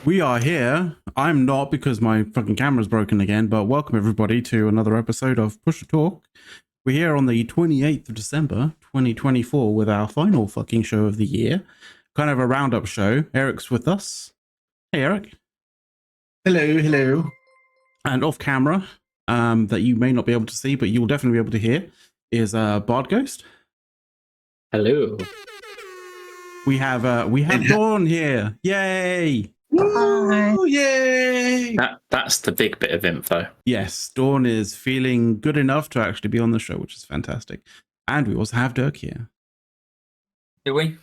We are here. I'm not because my fucking camera's broken again, but welcome everybody to another episode of Push to Talk. We're here on the 28th of December, 2024 with our final fucking show of the year. Kind of a roundup show. Eric's with us. Hey, Eric. Hello, hello. And off camera, that you may not be able to see, but you'll definitely be able to hear, is Bard Ghost. Hello. We have Dawn here. Yay! Woo, yay! That's the big bit of info. Yes, Dawn is feeling good enough to actually be on the show, which is fantastic. And we also have Dirk here. Do we?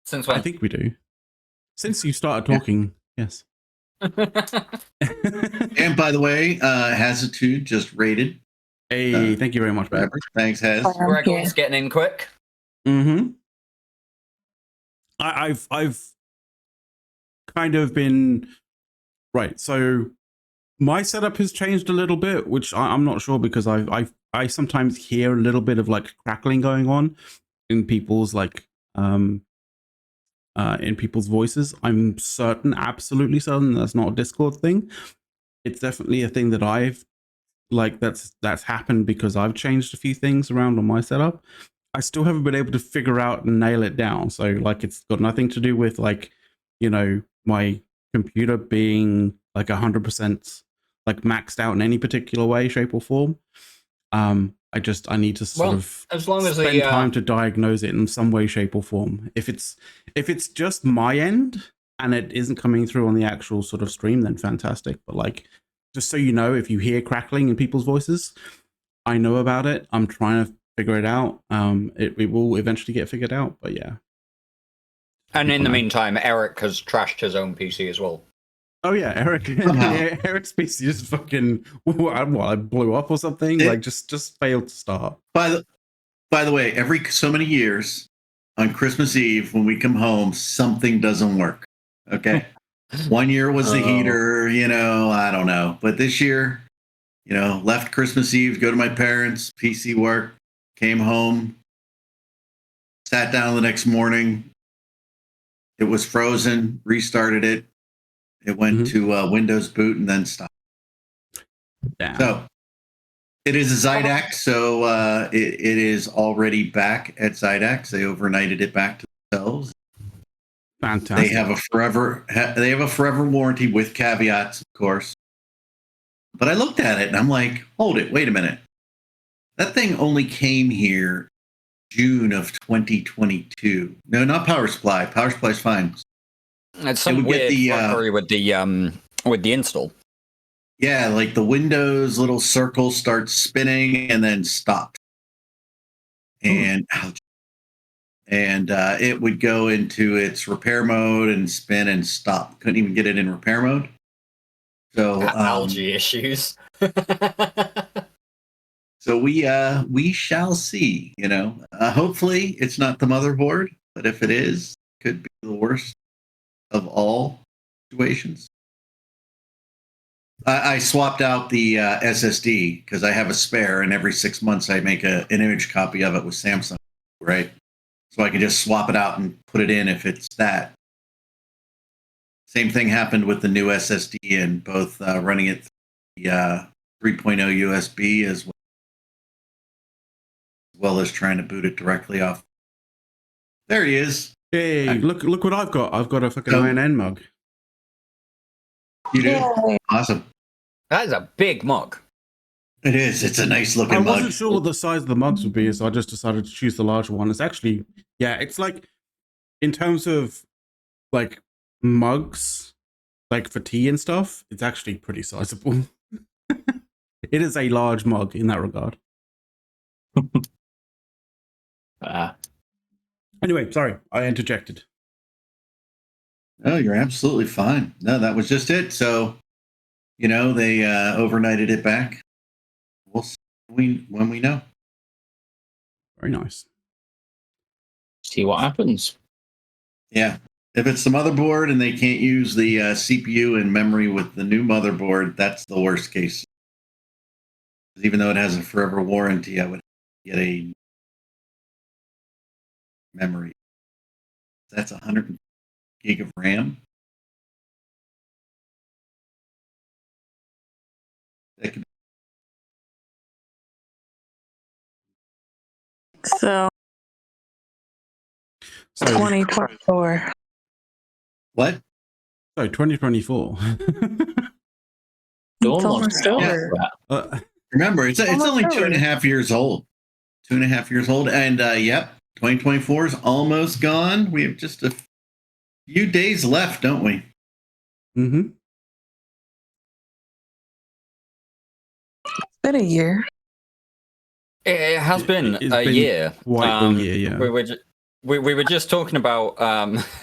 Since when? I think we do. Since you started talking, yes. And by the way, Hazitude just rated. Hey, thank you very much, man. Thanks, Haz. Regal's getting in quick. Mm-hmm. I've kind of been right. So my setup has changed a little bit, which I'm not sure because I sometimes hear a little bit of like crackling going on in people's like in people's voices. I'm certain, absolutely certain, that's not a Discord thing. It's definitely a thing that I've like that's happened because I've changed a few things around on my setup. I still haven't been able to figure out and nail it down. So like it's got nothing to do with like, you know, my computer being like 100% like maxed out in any particular way, shape or form. I need to sort of as long as spend time to diagnose it in some way, shape or form. If it's just my end and it isn't coming through on the actual sort of stream, then fantastic. But like, just so you know, if you hear crackling in people's voices, I know about it. I'm trying to figure it out. It will eventually get figured out, but yeah. And in the meantime, Eric has trashed his own PC as well. Oh yeah, Eric's PC just fucking what, blew up or something. Like just failed to start. By the way, every so many years on Christmas Eve when we come home, something doesn't work. Okay. One year was the heater, I don't know. But this year, left Christmas Eve, go to my parents', PC work, came home, sat down the next morning. It was frozen, restarted it. It went to Windows boot and then stopped. Damn. So it is a Zydax, so it is already back at Zydax. They overnighted it back to themselves. Fantastic. They have a forever warranty with caveats, of course. But I looked at it and I'm like, hold it, wait a minute. That thing only came here June of 2022. No, not Power Supply. Power Supply's fine. It's some weird fuckery with the install. Yeah, like the Windows little circle starts spinning and then stops. And it would go into its repair mode and spin and stop. Couldn't even get it in repair mode. So algae issues. So we shall see. Hopefully it's not the motherboard, but if it is, it could be the worst of all situations. I swapped out the SSD because I have a spare, and every 6 months I make an image copy of it with Samsung, right? So I can just swap it out and put it in if it's that. Same thing happened with the new SSD and both running it through the 3.0 USB as well as trying to boot it directly off. There he is. Hey, look what I've got. I've got a fucking INN mug. You do? Yay. Awesome. That is a big mug. It is. It's a nice looking mug. I wasn't sure what the size of the mugs would be, so I just decided to choose the larger one. It's actually, yeah, it's like, in terms of like mugs, like for tea and stuff, it's actually pretty sizable. It is a large mug in that regard. Anyway, sorry, I interjected. Oh, you're absolutely fine. No, that was just it. So, they overnighted it back. We'll see when we know. Very nice. See what happens. Yeah. If it's the motherboard and they can't use the CPU and memory with the new motherboard, that's the worst case. Even though it has a forever warranty, I would get a memory. That's 100 gig of RAM. So So 2024. What? so 2024. It's almost over. Remember, it's Almost only over. 2.5 years old. 2.5 years old. And yep, 2024 is almost gone. We have just a few days left, don't we? Mm-hmm. It's been a year. It has been It's a been year. quite the year, yeah. We were just talking about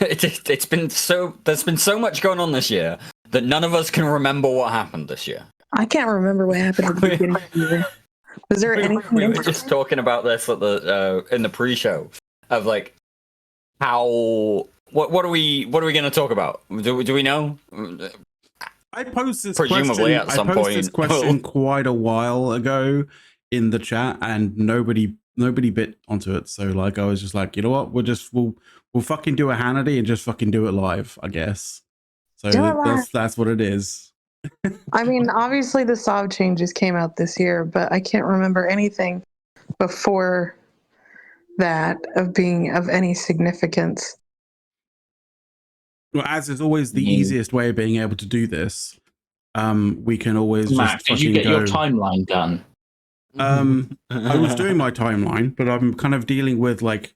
it's been so there's been so much going on this year that none of us can remember what happened this year. I can't remember what happened at the beginning of the year. Was there anything? We were just talking about this at the in the pre-show of like how what are we going to talk about? Do we know? I posed this Presumably question. at some I posed this point. question quite a while ago in the chat, and nobody bit onto it. So like, I was just like, you know what? We'll fucking do a Hannity and just fucking do it live, I guess. So Do it live. that's what it is. I mean, obviously the SOV changes came out this year, but I can't remember anything before that of being of any significance. Well, as is always the Yeah. easiest way of being able to do this, we can always Matt, just did fucking you get go. your timeline done? I was doing my timeline, but I'm kind of dealing with like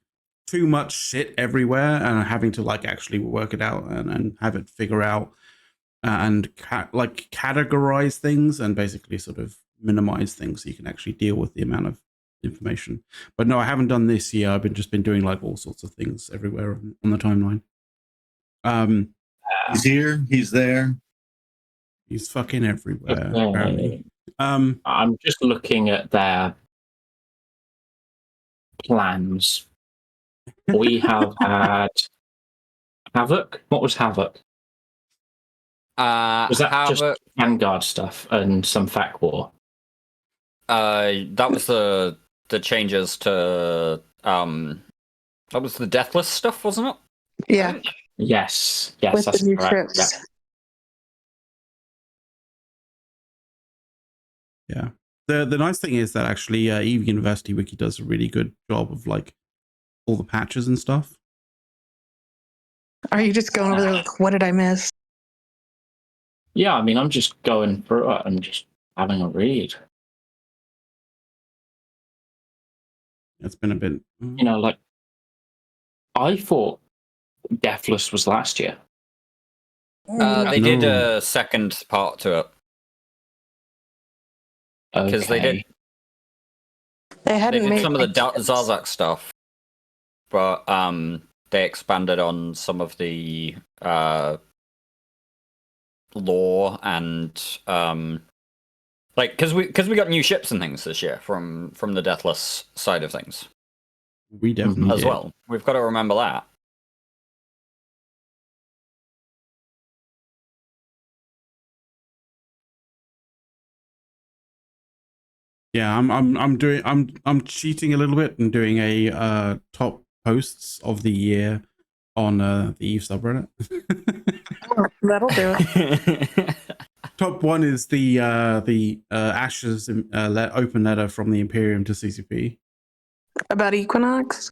too much shit everywhere and having to like actually work it out and have it figure out and like categorize things and basically sort of minimize things so you can actually deal with the amount of information. But no, I haven't done this year. I've just been doing like all sorts of things everywhere on the timeline. He's here. He's there. He's fucking everywhere. Okay. Apparently. I'm just looking at their plans. We have had Havoc. What was Havoc? Was that just Vanguard stuff and some FAC War? That was the changes to that was the Deathless stuff, wasn't it? Yeah, Yes, with that's the new correct. trips. Yeah. The nice thing is that actually EV University Wiki does a really good job of like all the patches and stuff. Are you just going over there like, what did I miss? Yeah, I mean, I'm just going through it and just having a read. It's been a bit. You know, like, I thought Deathless was last year. They did No. a second part to it Okay. because they did They hadn't made some of the like, Zarzak stuff, but they expanded on some of the lore and like because we got new ships and things this year from the Deathless side of things We definitely as did. well. We've got to remember that. Yeah, I'm cheating a little bit and doing a top posts of the year on the Eve subreddit. that'll do it. Top one is the Ashes open letter from the Imperium to CCP. About Equinox?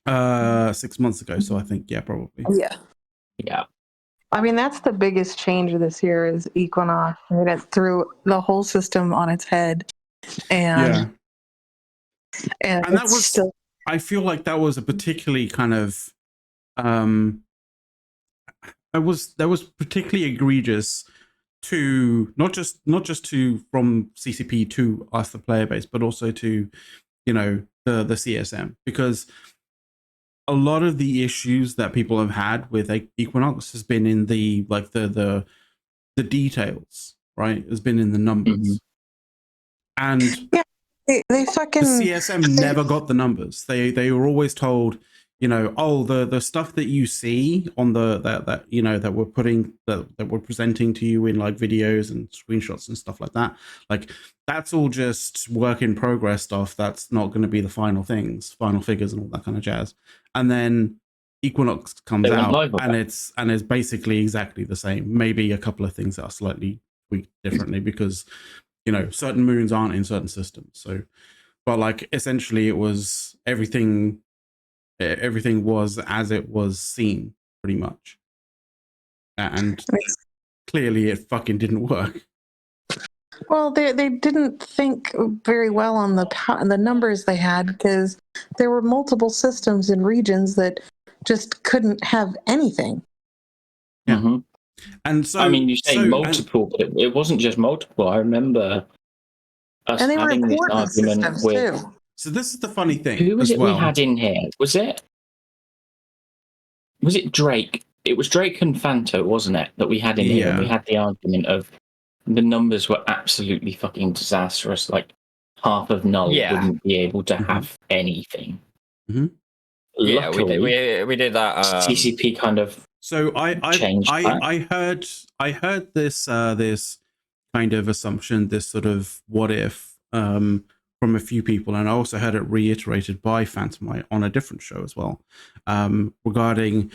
6 months ago, so I think yeah, probably. Yeah. Yeah. I mean, that's the biggest change this year is Equinox. I mean, it threw the whole system on its head. And And that it's was still I feel like that was a particularly kind of that was particularly egregious to not just to from CCP to us the player base, but also to the CSM, because a lot of the issues that people have had with Equinox has been in the like the details, right? Has been in the numbers. And they fucking the CSM never got the numbers. They were always told, oh, the stuff that you see on that we're presenting to you in like videos and screenshots and stuff like that, like that's all just work in progress stuff. That's not going to be the final figures and all that kind of jazz. And then Equinox comes out and it's basically exactly the same. Maybe a couple of things that are slightly tweaked differently because certain moons aren't in certain systems. So but like essentially it was everything was as it was seen pretty much, and clearly it fucking didn't work. Well, they didn't think very well on the numbers they had, because there were multiple systems in regions that just couldn't have anything. Yeah. Mhm. And so I mean, you say multiple, but it wasn't just multiple. I remember us And they were having this important argument systems with too. so this is the funny thing. who was as it well. we had in here? Was it Drake? It was Drake and Phanto, wasn't it? That we had in here, and we Yeah. had the argument of the numbers were absolutely fucking disastrous. Like half of Null wouldn't be able to have anything. Mhm. Yeah, Luckily, we did that. CCP kind of So changed that. I heard this this kind of assumption, this sort of what if from a few people, and I also heard it reiterated by Phantomite on a different show as well, regarding,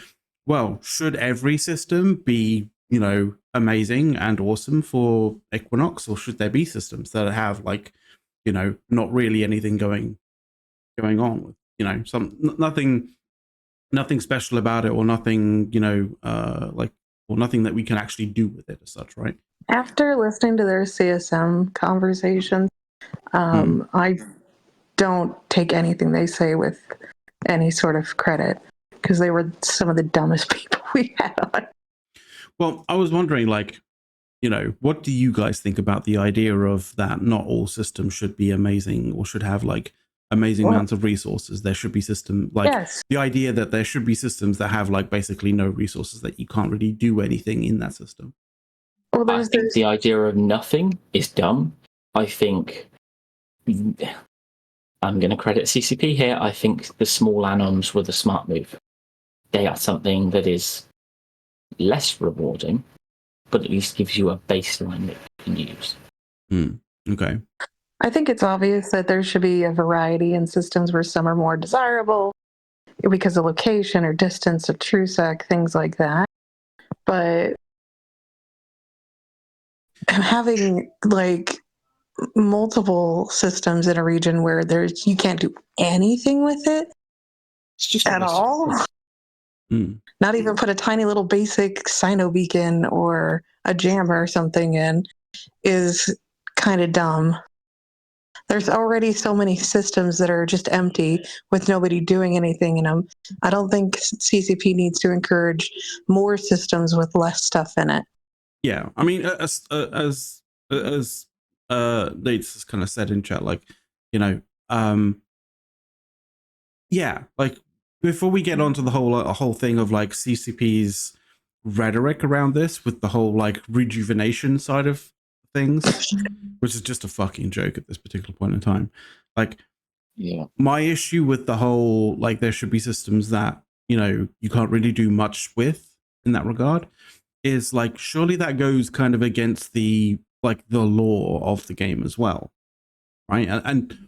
well, should every system be, you know, amazing and awesome for Equinox, or should there be systems that have, like, you know, not really anything going on with, you know, nothing special about it, or nothing, you know, like, or nothing that we can actually do with it as such, right? After listening to their CSM conversations, I don't take anything they say with any sort of credit, because they were some of the dumbest people we had on. Well, I was wondering, like, you know, what do you guys think about the idea of that not all systems should be amazing or should have like amazing amounts of resources? There should be the idea that there should be systems that have like basically no resources, that you can't really do anything in that system. Well, I think the idea of nothing is dumb. I think I'm going to credit CCP here. I think the small anons were the smart move. They are something that is less rewarding, but at least gives you a baseline that you can use. Okay. I think it's obvious that there should be a variety in systems where some are more desirable because of location or distance of TrueSec, things like that. But having like multiple systems in a region where you can't do anything with it It's just at all, not even put a tiny little basic Sino beacon or a jammer or something in, is kind of dumb. There's already so many systems that are just empty with nobody doing anything in them. I don't think CCP needs to encourage more systems with less stuff in it. Yeah, I mean, as Nate's kind of said in chat, like, you know, yeah, like, before we get onto the whole thing of like CCP's rhetoric around this, with the whole like rejuvenation side of things, which is just a fucking joke at this particular point in time. Like, yeah, my issue with the whole, like, there should be systems that, you know, you can't really do much with in that regard, is like, surely that goes kind of against the lore of the game as well, right? And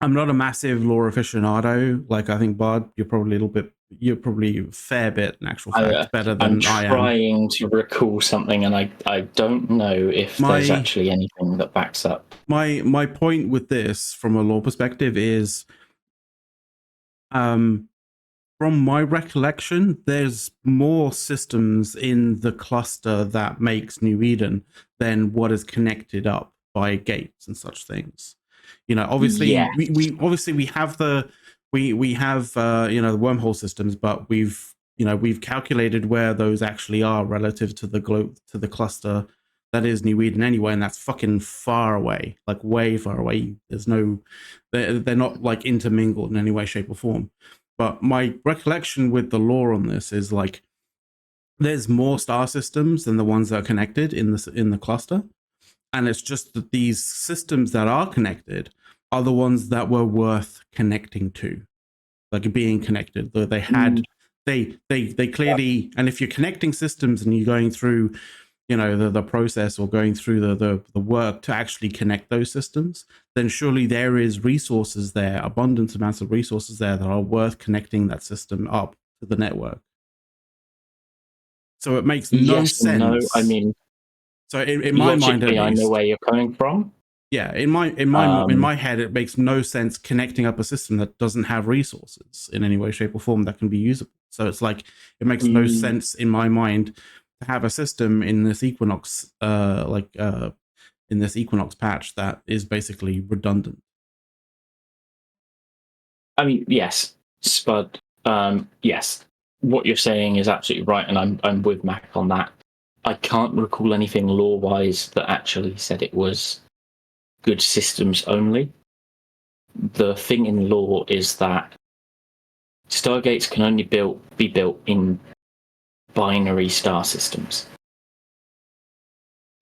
I'm not a massive lore aficionado. Like, I think, Bard, you're probably a fair bit, in actual fact, better than I am. I'm trying to recall something, and I don't know if there's actually anything that backs up. My point with this, from a lore perspective, is, from my recollection, there's more systems in the cluster that makes New Eden than what is connected up by gates and such things. You know, obviously, we have the you know, the wormhole systems, but we've calculated where those actually are relative to the cluster that is New Eden anyway, and that's fucking far away, like way far away. There's no, they're not like intermingled in any way, shape, or form. But my recollection with the lore on this is like, there's more star systems than the ones that are connected in the cluster. And it's just that these systems that are connected are the ones that were worth connecting to, like being connected. They had, they clearly, and if you're connecting systems and you're going through, you know, the process, or going through the work to actually connect those systems, then surely there is resources there, abundant amounts of resources there, that are worth connecting that system up to the network. So it makes no sense. No, I mean, so in my mind, at least, I know where you're coming from. Yeah, in my head, it makes no sense connecting up a system that doesn't have resources in any way, shape, or form that can be usable. So it's like it makes no sense in my mind to have a system in this Equinox, in this Equinox patch that is basically redundant. I mean, yes, Spud. Yes, what you're saying is absolutely right, and I'm with Mac on that. I can't recall anything lore-wise that actually said it was good systems only. The thing in lore is that Stargates can only be built in binary star systems.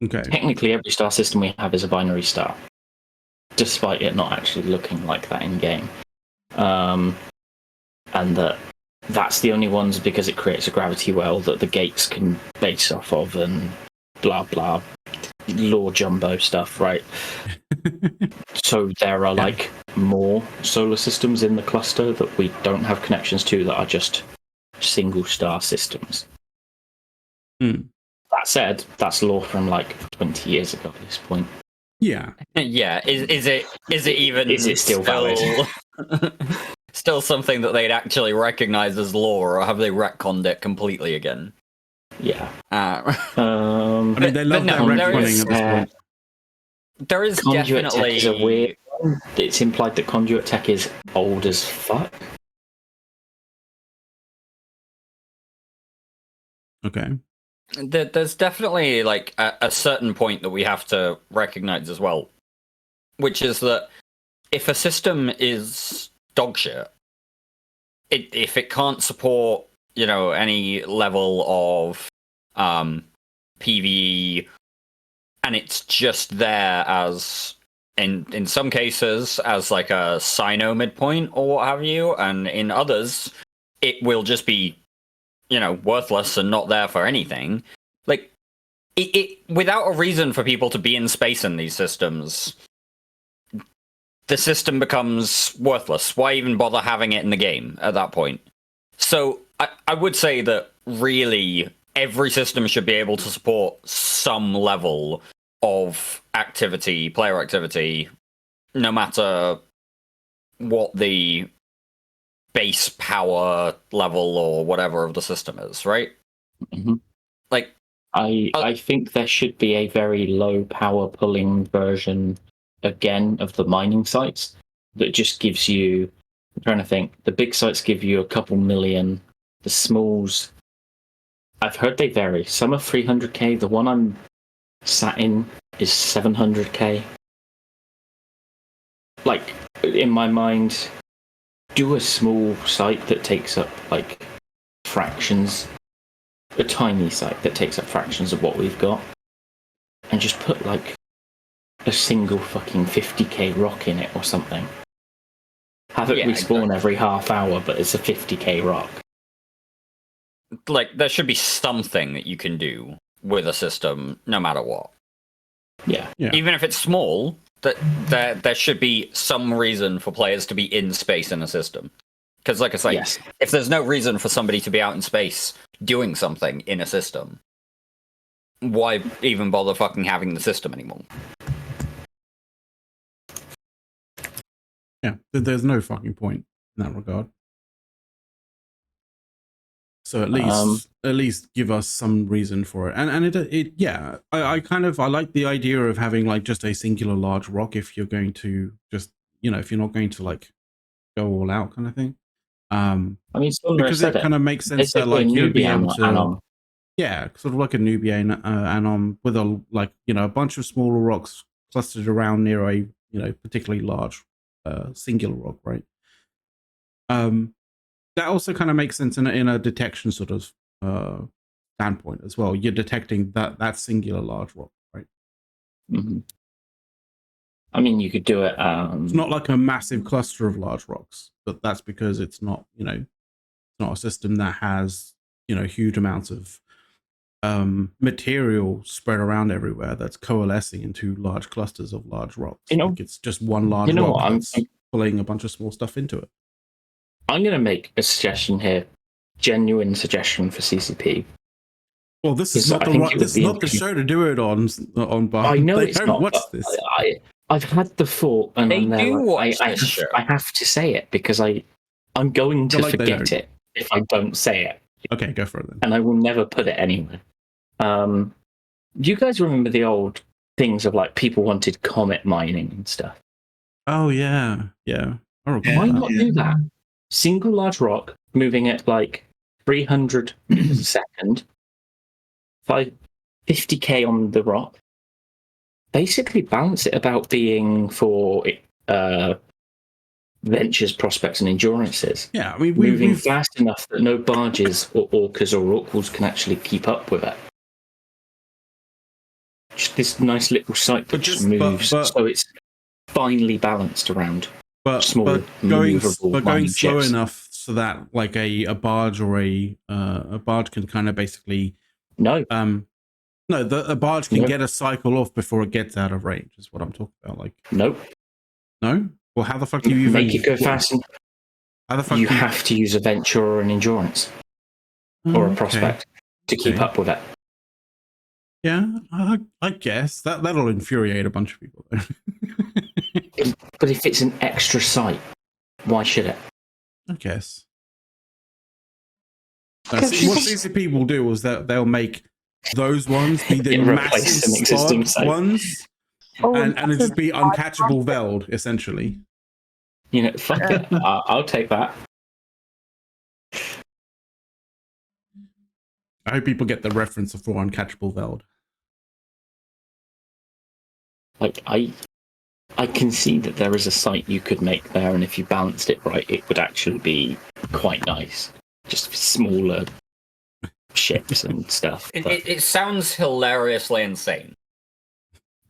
Okay. Technically, every star system we have is a binary star, despite it not actually looking like that in game. And that's the only ones because it creates a gravity well that the gates can base off of, and blah blah lore jumbo stuff, right? So there are like more solar systems in the cluster that we don't have connections to that are just single star systems. That said, that's lore from like 20 years ago at this point. Yeah. Yeah. Is it even? Is it still valid? Still something that they'd actually recognize as lore, or have they retconned it completely again? Yeah. I mean, they love that retconning at this point. There is Conduit definitely tech is a weird one. It's implied that conduit tech is old as fuck. Okay. There's definitely like a certain point that we have to recognize as well, which is that if a system is dogshit, if it can't support, any level of PvE, and it's just there as in some cases as like a Sino midpoint or what have you, and in others it will just be worthless and not there for anything. Like it without a reason for people to be in space in these systems, the system becomes worthless. Why even bother having it in the game at that point? So I would say that really every system should be able to support some level of activity, player activity, no matter what the base power level or whatever of the system is, right? Mm-hmm. Like, I think there should be a very low power pulling version again of the mining sites that just gives you, I'm trying to think, the big sites give you a couple million, the smalls, I've heard they vary. Some are 300k, the one I'm sat in is 700k. Like, in my mind, do a small site that takes up like fractions, a tiny site that takes up fractions of what we've got, and just put like a single fucking 50k rock in it or something. Have it respawn every half hour, but it's a 50k rock. Like, there should be something that you can do with a system, no matter what. Yeah. Even if it's small, that there should be some reason for players to be in space in a system. Because, like I say, if there's no reason for somebody to be out in space doing something in a system, why even bother fucking having the system anymore? Yeah, there's no fucking point in that regard. So at least give us some reason for it. And it yeah, I like the idea of having like just a singular large rock if you're going to just, if you're not going to like go all out kind of thing. I mean, because it kind of makes sense that like you'd be able to, yeah, sort of like a Nubian anom with a a bunch of smaller rocks clustered around near a particularly large singular rock, right? That also kind of makes sense in a detection sort of standpoint as well. You're detecting that singular large rock, right? Mm-hmm. I mean, you could do it. It's not like a massive cluster of large rocks, but that's because it's not, it's not a system that has, huge amounts of material spread around everywhere that's coalescing into large clusters of large rocks. It's just one large rock that's pulling a bunch of small stuff into it. I'm going to make a suggestion here, genuine suggestion for CCP. Well, this is not the show to do it on. I know it's not. Watch this. I've had the thought, and They I'm there, do like, watch this show. I have to say it because I'm going to Like they forget don't. it if I don't say it, Okay, go for it then. and I will never put it anywhere. Do you guys remember the old things of like people wanted comet mining and stuff? Oh yeah. I recall Why that. not do that? Single large rock moving at like 300 meters a second, 50k on the rock. Basically, balance it about being for ventures, prospects, and endurances. Yeah, I mean, moving fast enough that no barges or orcas or orcals can actually keep up with it. Just this nice little site that just moves, so it's finely balanced around small, maneuverable going slow ships. enough so that like a barge or a barge can kind of basically a barge can get a cycle off before it gets out of range. Is what I'm talking about. Like no. Well, how the fuck do you even make it go fast? How the fuck you have to use a venture or an endurance or a prospect to keep up with it. Yeah, I guess that'll infuriate a bunch of people. But if it's an extra site, why should it? I guess. What CCP will do is that they'll make those ones be the massive spot ones, and it'll just be uncatchable Veld, essentially. You know, fuck it. I'll take that. I hope people get the reference for uncatchable Veld. Like, I can see that there is a site you could make there, and if you balanced it right, it would actually be quite nice. Just smaller ships and stuff. It sounds hilariously insane.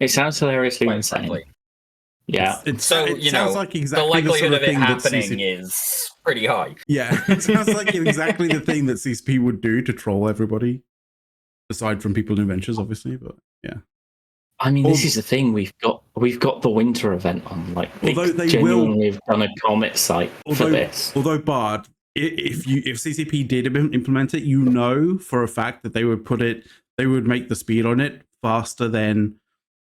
It sounds hilariously insane. Frankly. Yeah. It sounds like exactly the likelihood the sort of of it thing happening is pretty high. Yeah, it sounds like exactly the thing that CCP would do to troll everybody. Aside from people in ventures, obviously, but yeah. I mean, this is the thing. We've got the winter event on. Like, they genuinely have done a comet site for this. Although Bard, if CCP did implement it, you know for a fact that they would make the speed on it faster than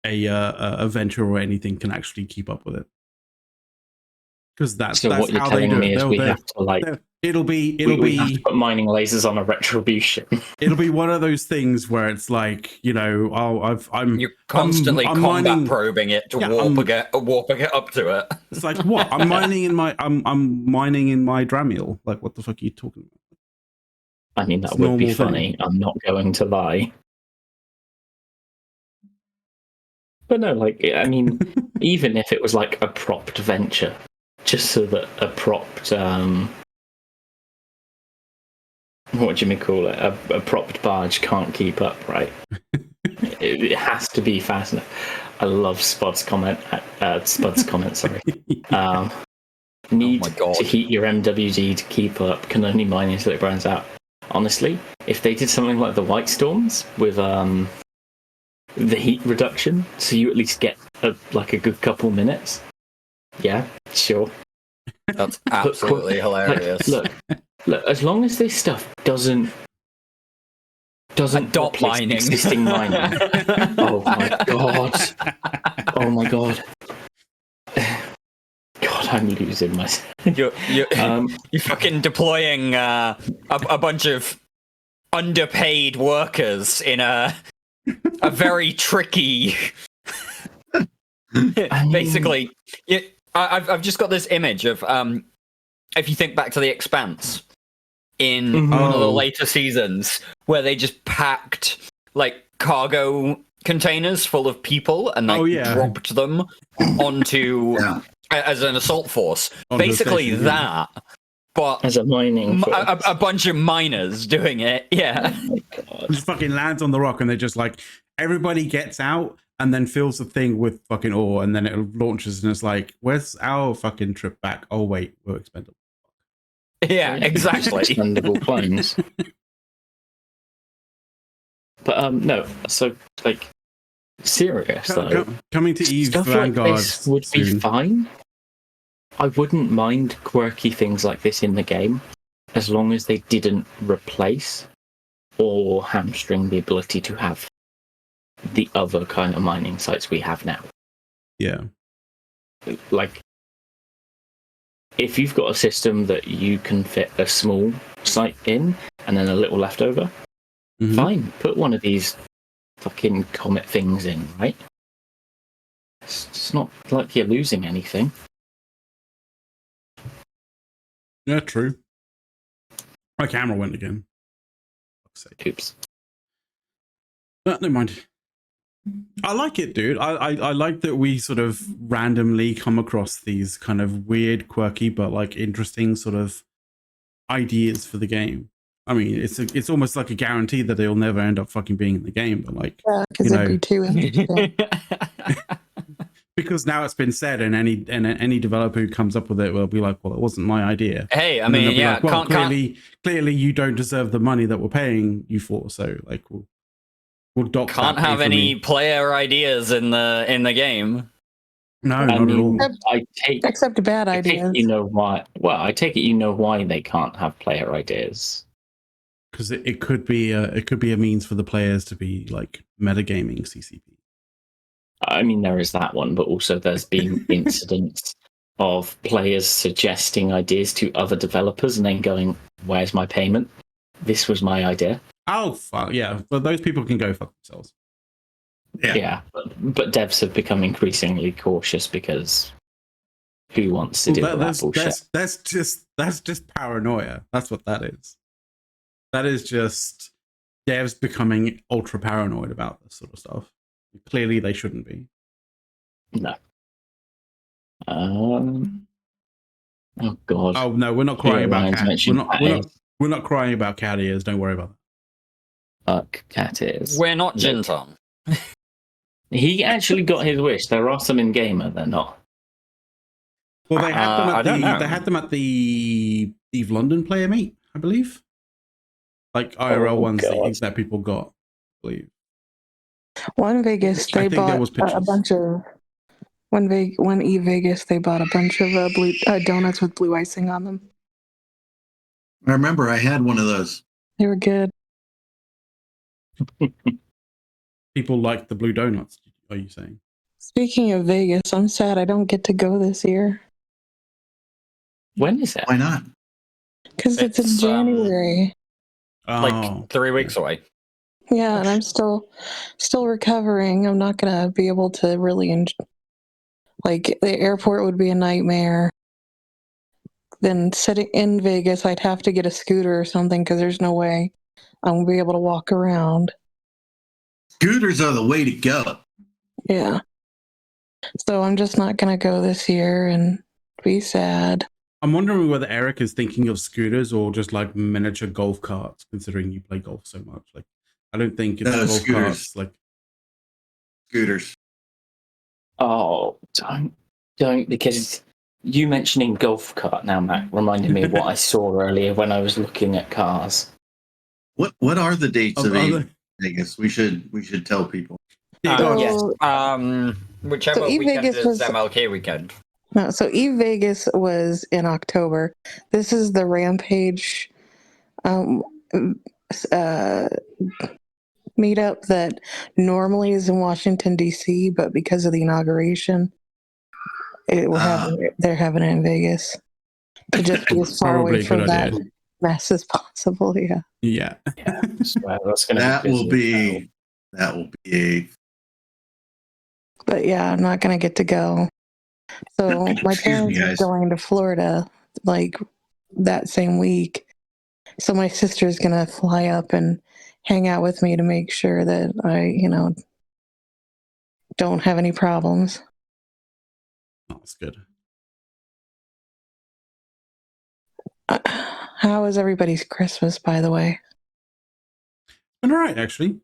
a venture or anything can actually keep up with it. Because that's what you're how telling they do me it. is we have to like we have to put mining lasers on a retribution. It'll be one of those things where it's like, you know, you're constantly combat probing it to warping it up to it. It's like, what? I'm mining in my Dramiel. Like, what the fuck are you talking about? I mean, that would be funny. I'm not going to lie. But no, like, I mean, even if it was like a propped venture, just so that a propped, what do you call it? A propped barge can't keep up, right? It has to be fast enough. I love Spud's comment. Sorry. Need to heat your MWD to keep up. Can only mine until it burns out. Honestly, if they did something like the White Storms with the heat reduction, so you at least get a good couple minutes. Yeah, sure. That's absolutely hilarious. Look, as long as this stuff doesn't dot mining, existing mining. Oh my god. God, I'm losing myself. You're fucking deploying a bunch of underpaid workers in a very tricky. Basically, I've just got this image of if you think back to The Expanse in one of the later seasons, where they just packed like cargo containers full of people and dropped them onto as an assault force. Basically that. But as a mining force. A bunch of miners doing it, yeah. Oh my God. Just fucking lands on the rock and they just like, everybody gets out and then fills the thing with fucking ore and then it launches and it's like, where's our fucking trip back? Oh wait, we're expendable. Yeah, exactly. Expendable planes. But no, so like serious though. Coming to Eve stuff Vanguard like this would be fine. I wouldn't mind quirky things like this in the game, as long as they didn't replace or hamstring the ability to have the other kind of mining sites we have now. Yeah. like, if you've got a system that you can fit a small site in and then a little leftover, fine, put one of these fucking comet things in, right? It's not like you're losing anything. Yeah, true. My camera went again. Oops. But never mind. I like it, dude. I like that we sort of randomly come across these kind of weird, quirky, but like interesting sort of ideas for the game. I mean, it's almost like a guarantee that they'll never end up fucking being in the game, but like, because it'd be too interesting. because now it's been said, and any developer who comes up with it will be like, well, it wasn't my idea. Hey, I mean, yeah, like, well, clearly you don't deserve the money that we're paying you for, so like we'll dock can't have any player ideas in the game. No, not at all. Except bad ideas. You know why? Well, I take it you know why they can't have player ideas. Because it could be a means for the players to be like metagaming CCP. I mean, there is that one, but also there's been incidents of players suggesting ideas to other developers and then going, "Where's my payment? This was my idea." Oh, fuck yeah! But those people can go fuck themselves. Yeah, but devs have become increasingly cautious because who wants to deal with that bullshit? That's just paranoia. That's what that is. That is just devs becoming ultra paranoid about this sort of stuff. Clearly, they shouldn't be. No. Oh god. Oh no, we're not crying about cat. We're not crying about cat ears. Don't worry about that. Fuck cat ears. We're not Jinton. He actually got his wish. There are some in gamer, they're not. Well, they had them at the Eve London player meet, I believe. Like IRL ones that people got, I believe. One Vegas, they bought a bunch of. One E Vegas, they bought a bunch of blue donuts with blue icing on them. I remember I had one of those. They were good. People like the blue donuts. Are you saying? Speaking of Vegas, I'm sad I don't get to go this year. When is it? Why not? Because it's in January. Like 3 weeks away. Yeah, and I'm still recovering. I'm not gonna be able to really like the airport would be a nightmare. Then sitting in Vegas, I'd have to get a scooter or something because there's no way I won't be able to walk around. Scooters are the way to go. Yeah. So I'm just not gonna go this year and be sad. I'm wondering whether Eric is thinking of scooters or just like miniature golf carts, considering you play golf so much. Like, I don't think it's golf scooters. Carts. Like scooters. Oh, don't, because you mentioning golf cart now, Matt, reminded me of what I saw earlier when I was looking at cars. What are the dates of Vegas? We should tell people. Yes. Whichever weekend is was MLK weekend. No, so Eve Vegas was in October. This is the Rampage meetup that normally is in Washington, D.C., but because of the inauguration, they're having it in Vegas to just be as far away from that mess as possible. Yeah. Yeah. That will be a. But yeah, I'm not going to get to go. So my parents are going to Florida like that same week. So my sister's going to fly up and hang out with me to make sure that I, don't have any problems. That's good. How was everybody's Christmas, by the way? All right, actually.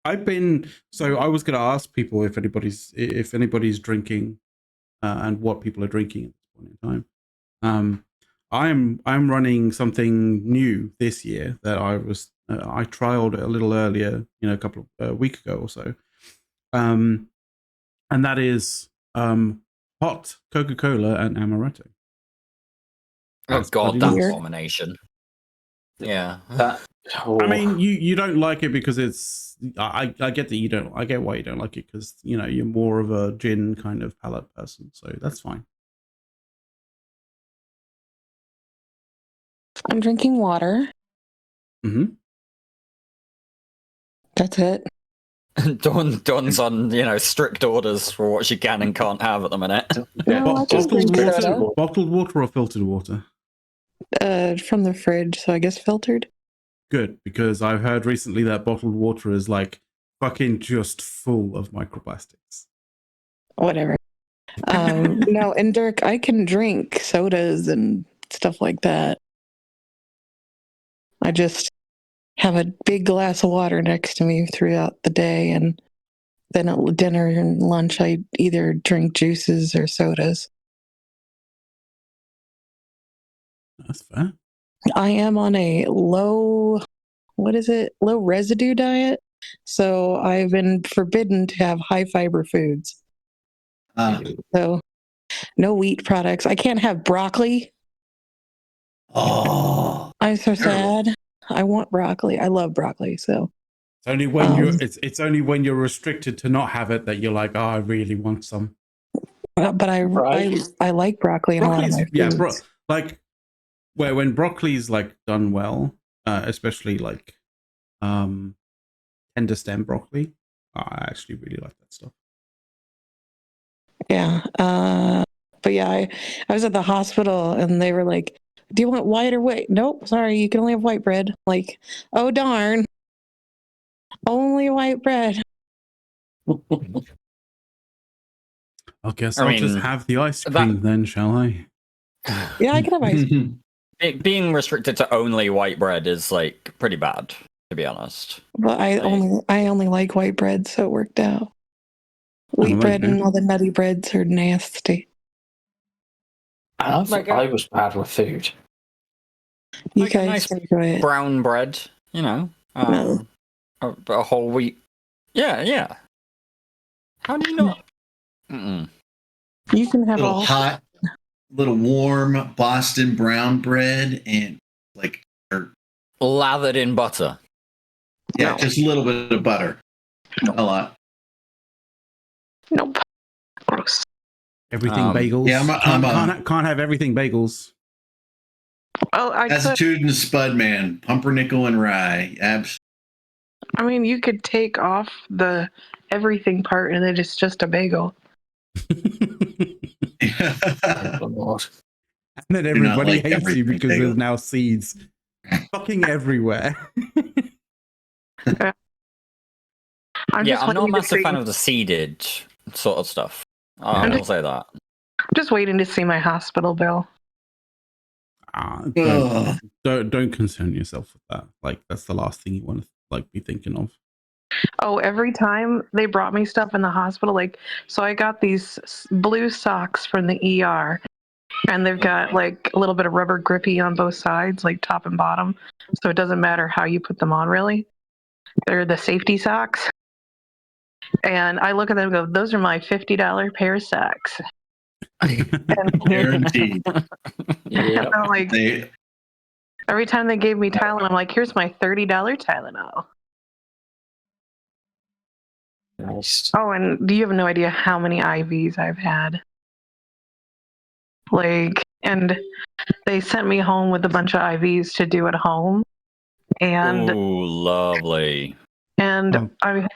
I was going to ask people if anybody's drinking and what people are drinking at this point in time. I'm running something new this year that I trialed a little earlier, a couple of weeks ago or so, and that is hot Coca-Cola and amaretto. Oh god, that combination. Yeah. I mean, you don't like it because it's I get that you don't. I get why you don't like it because you're more of a gin kind of palate person, so that's fine. I'm drinking water. Mm-hmm. That's it. Dawn's on strict orders for what she can and can't have at the minute. No, I can drink soda. Bottled water or filtered water? From the fridge, so I guess filtered. Good, because I've heard recently that bottled water is like fucking just full of microplastics. Whatever. No, and Dirk, I can drink sodas and stuff like that. I just have a big glass of water next to me throughout the day, and then at dinner and lunch, I either drink juices or sodas. That's fair. I am on a low residue diet, so I've been forbidden to have high fiber foods. So no wheat products. I can't have broccoli. Oh, I'm so sad. I want broccoli. I love broccoli. So it's only when it's only when you're restricted to not have it that you're like, oh, I really want some. But I like broccoli in a lot of my foods. Like when broccoli's like done well, especially like tender stem broccoli, I actually really like that stuff. Yeah. But yeah, I was at the hospital and they were like, do you want white or white? Nope, sorry, you can only have white bread. Like, oh darn. Only white bread. I guess I'll just have the ice cream then, shall I? Yeah, I can have ice cream. Being restricted to only white bread is like pretty bad, to be honest. But I only like white bread, so it worked out. Wheat bread and all the nutty breads are nasty. I was bad with food. You guys enjoy it. Brown bread, No. a whole wheat. Yeah. How do you not? Mm-mm. You can have little hot, little warm Boston brown bread and like lathered in butter. Yeah, just a little bit of butter. Nope. A lot. Nope. Gross. Everything bagels. Yeah, can't have everything bagels. Oh, Attitude and Spudman, pumpernickel and rye. I mean, you could take off the everything part and then it's just a bagel. And then everybody hates you because there's now seeds fucking everywhere. I'm not a massive fan of the seeded sort of stuff. I will say that. I'm just waiting to see my hospital bill. Don't concern yourself with that. Like that's the last thing you want to be thinking of. Oh, every time they brought me stuff in the hospital, so I got these blue socks from the ER, and they've got like a little bit of rubber grippy on both sides, like top and bottom, so it doesn't matter how you put them on, really. They're the safety socks. And I look at them and go, those are my $50 pair of socks. Guaranteed. Yeah. And every time they gave me Tylenol, I'm like, here's my $30 Tylenol. Nice. Oh, and you have no idea how many IVs I've had. And they sent me home with a bunch of IVs to do at home. And ooh, lovely. And I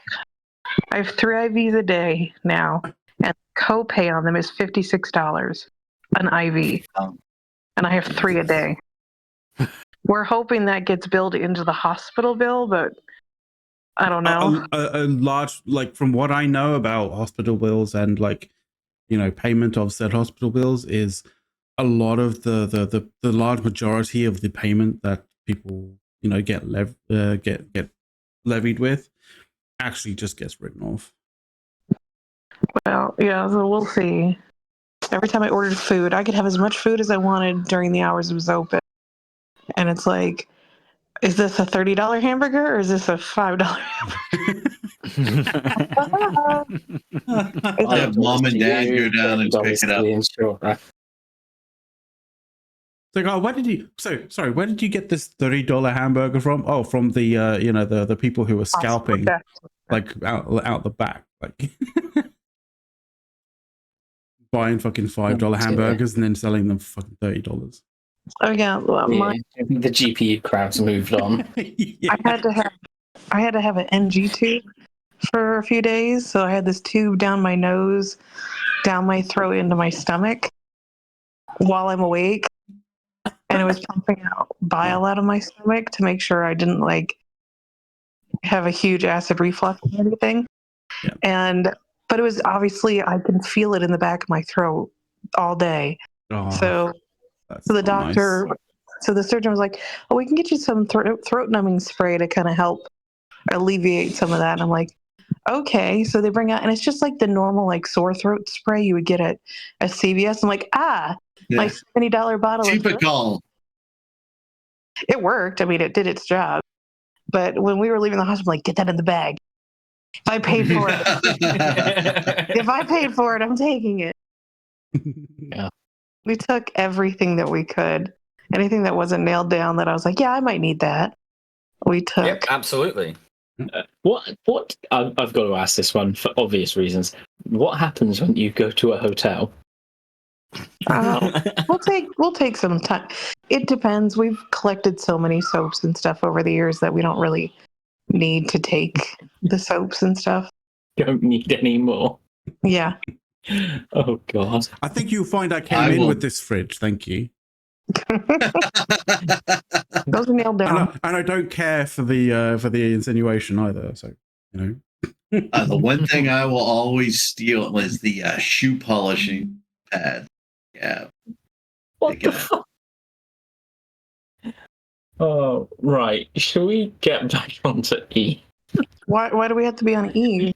have 3 IVs a day now, and copay on them is $56 an IV, and I have 3 a day. We're hoping that gets billed into the hospital bill, but I don't know. A large, from what I know about hospital bills and payment of said hospital bills, is a lot of the large majority of the payment that people get levied with actually just gets written off. Well, yeah, so we'll see. Every time I ordered food, I could have as much food as I wanted during the hours it was open. And it's like, is this a $30 hamburger or is this a $5 hamburger? I have mom and dad go down and pick it up. like, oh, where did you? Sorry, where did you get this $30 hamburger from? Oh, from the the people who were scalping, like out the back, like buying fucking $5 hamburgers and then selling them for fucking $30. Oh yeah, well, The GPU crowd's moved on. Yeah. I had to have an NG tube for a few days, so I had this tube down my nose, down my throat, into my stomach while I'm awake, and it was pumping out bile out of my stomach to make sure I didn't like have a huge acid reflux or anything. Yeah. But it was obviously I can feel it in the back of my throat all day. Oh, So the doctor, so the surgeon was like, "Oh, we can get you some throat numbing spray to kind of help alleviate some of that." And I'm like, "Okay." So they bring out, and it's just like the normal like sore throat spray you would get at CVS. I'm like, my $70 bottle. Typical. It worked. I mean, it did its job. But when we were leaving the hospital, I'm like, get that in the bag. If I paid for it, I'm taking it. Yeah. We took everything that we could. Anything that wasn't nailed down that I was like, yeah, I might need that. We took. Yep, absolutely. What? I've got to ask this one for obvious reasons. What happens when you go to a hotel? We'll take some time. It depends. We've collected so many soaps and stuff over the years that we don't really need to take the soaps and stuff. Don't need any more. Yeah. Oh God. I think you'll find I came in with this fridge. Thank you. Those are nailed down. And I don't care for the insinuation either. So The one thing I will always steal was the shoe polishing pad. Yeah. What the fuck? Oh, right. Shall we get back onto E? Why do we have to be on E?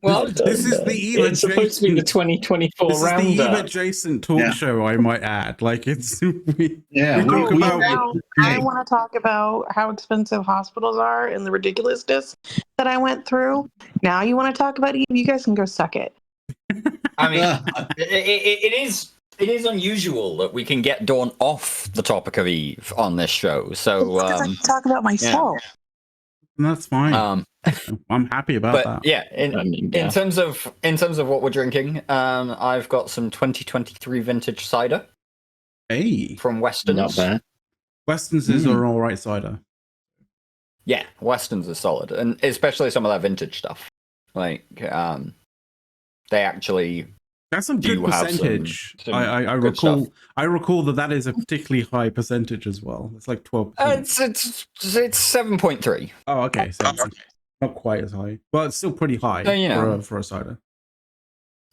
Well, this is the Eve It's supposed to be the 2024 this roundup. is the Eve adjacent talk show, I might add. Like it's we talk about. I want to talk about how expensive hospitals are and the ridiculousness that I went through. Now you want to talk about Eve? You guys can go suck it. I mean, it is unusual that we can get Dawn off the topic of Eve on this show. So I can talk about myself. That's fine. I'm happy about that. Yeah, in terms of what we're drinking, I've got some 2023 vintage cider. Hey, from Westerns. Not bad. Westerns is an all right cider. Yeah, Westerns are solid, and especially some of that vintage stuff. Like, they actually. That's some good percentage. Some I recall that is a particularly high percentage as well. It's like 12%. It's 7.3. Oh, okay. So it's not quite as high, but it's still pretty high for a cider.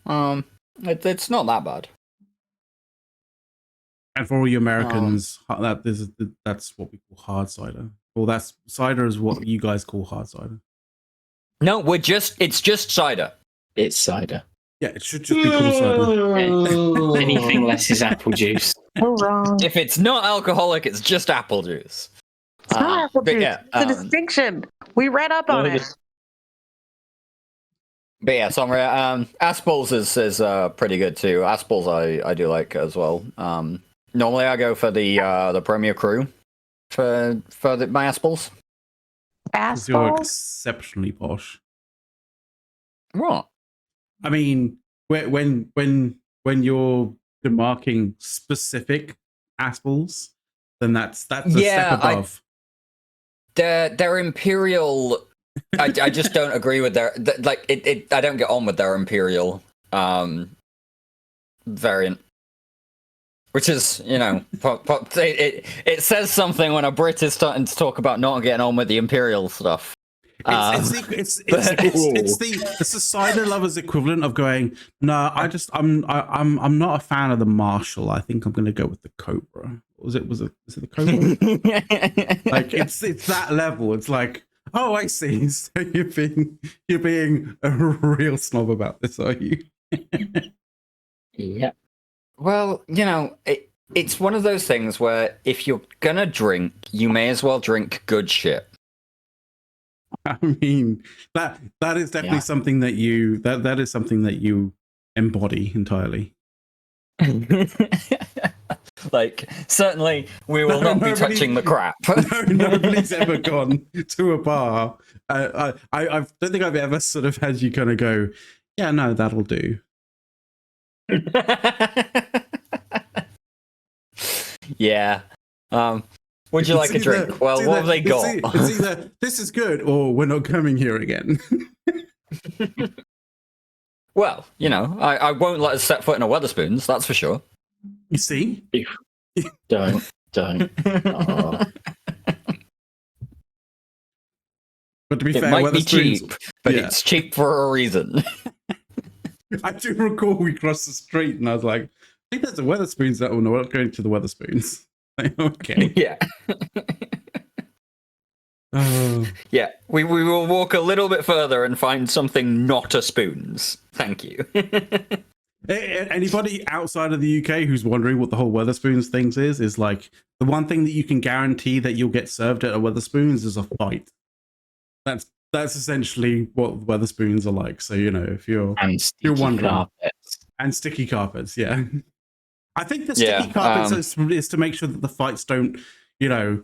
It's not that bad. And for all you Americans, that's what we call hard cider. Well, that's cider is what you guys call hard cider. No, it's just cider. It's cider. Yeah, it should just be called cider. Anything less is apple juice. We're wrong. If it's not alcoholic, it's just apple juice. It's not apple juice. Yeah, it's a distinction. We read up on it. But yeah, Aspals is pretty good too. Aspals I do like as well. Normally I go for the Premier Crew for my Aspals. You're exceptionally posh. What? I mean, when you're demarking specific Aspals, then that's a step above. Their Imperial. I just don't agree with their I don't get on with their Imperial variant, which is it says something when a Brit is starting to talk about not getting on with the Imperial stuff. It's the cider lovers equivalent of going, no, I'm not a fan of the Marshall. I think I'm going to go with the Cobra. Was it the Cobra? Like it's that level. It's like, oh, I see. So you're being a real snob about this, are you? Yeah. Well, it's one of those things where if you're gonna drink, you may as well drink good shit. I mean, that is definitely something that that is something that you embody entirely. Like, certainly we will not be touching the crap. No, nobody's ever gone to a bar. I don't think I've ever sort of had you kind of go, yeah, no, that'll do. Yeah. Would you like a drink? Well, what have they got? It's either this is good or we're not coming here again. Well, you know, I won't let us set foot in a Weatherspoons, that's for sure. You see? Don't. Oh. But to be It fair, might be Weatherspoons, cheap, but yeah. it's cheap for a reason. I do recall we crossed the street and I was like, I think there's a Weatherspoons that. Oh no, we're not going to the Weatherspoons. Like, okay. Yeah. Oh. Yeah, we will walk a little bit further and find something not a spoons. Thank you. Anybody outside of the UK who's wondering what the whole Weatherspoons things is like the one thing that you can guarantee that you'll get served at a Weatherspoons is a fight. That's essentially what Weatherspoons are like. So you know, if you're wondering, carpets. And sticky carpets, yeah. I think the sticky carpets is to make sure that the fights don't, you know,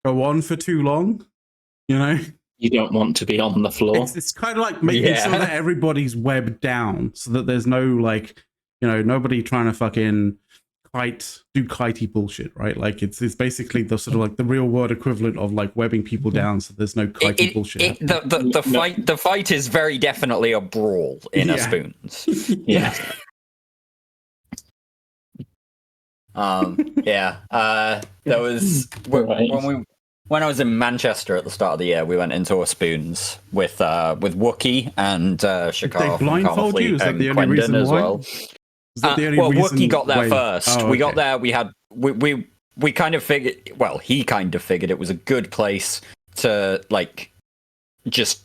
go on for too long. You know, you don't want to be on the floor. It's kind of like making sure that everybody's webbed down, so that there's no like, you know, nobody trying to fucking do kitey bullshit, right? Like it's basically the sort of like the real world equivalent of like webbing people down, so there's no kitey bullshit. The fight is very definitely a brawl in a spoons. Yeah. There was when I was in Manchester at the start of the year, we went into a spoons with Wookie and Shakar. They blindfold you? Is that the only reason as why? well. Is that the only reason Wookie got there first. Oh, okay. We got there. We kind of figured. Well, he kind of figured it was a good place to like just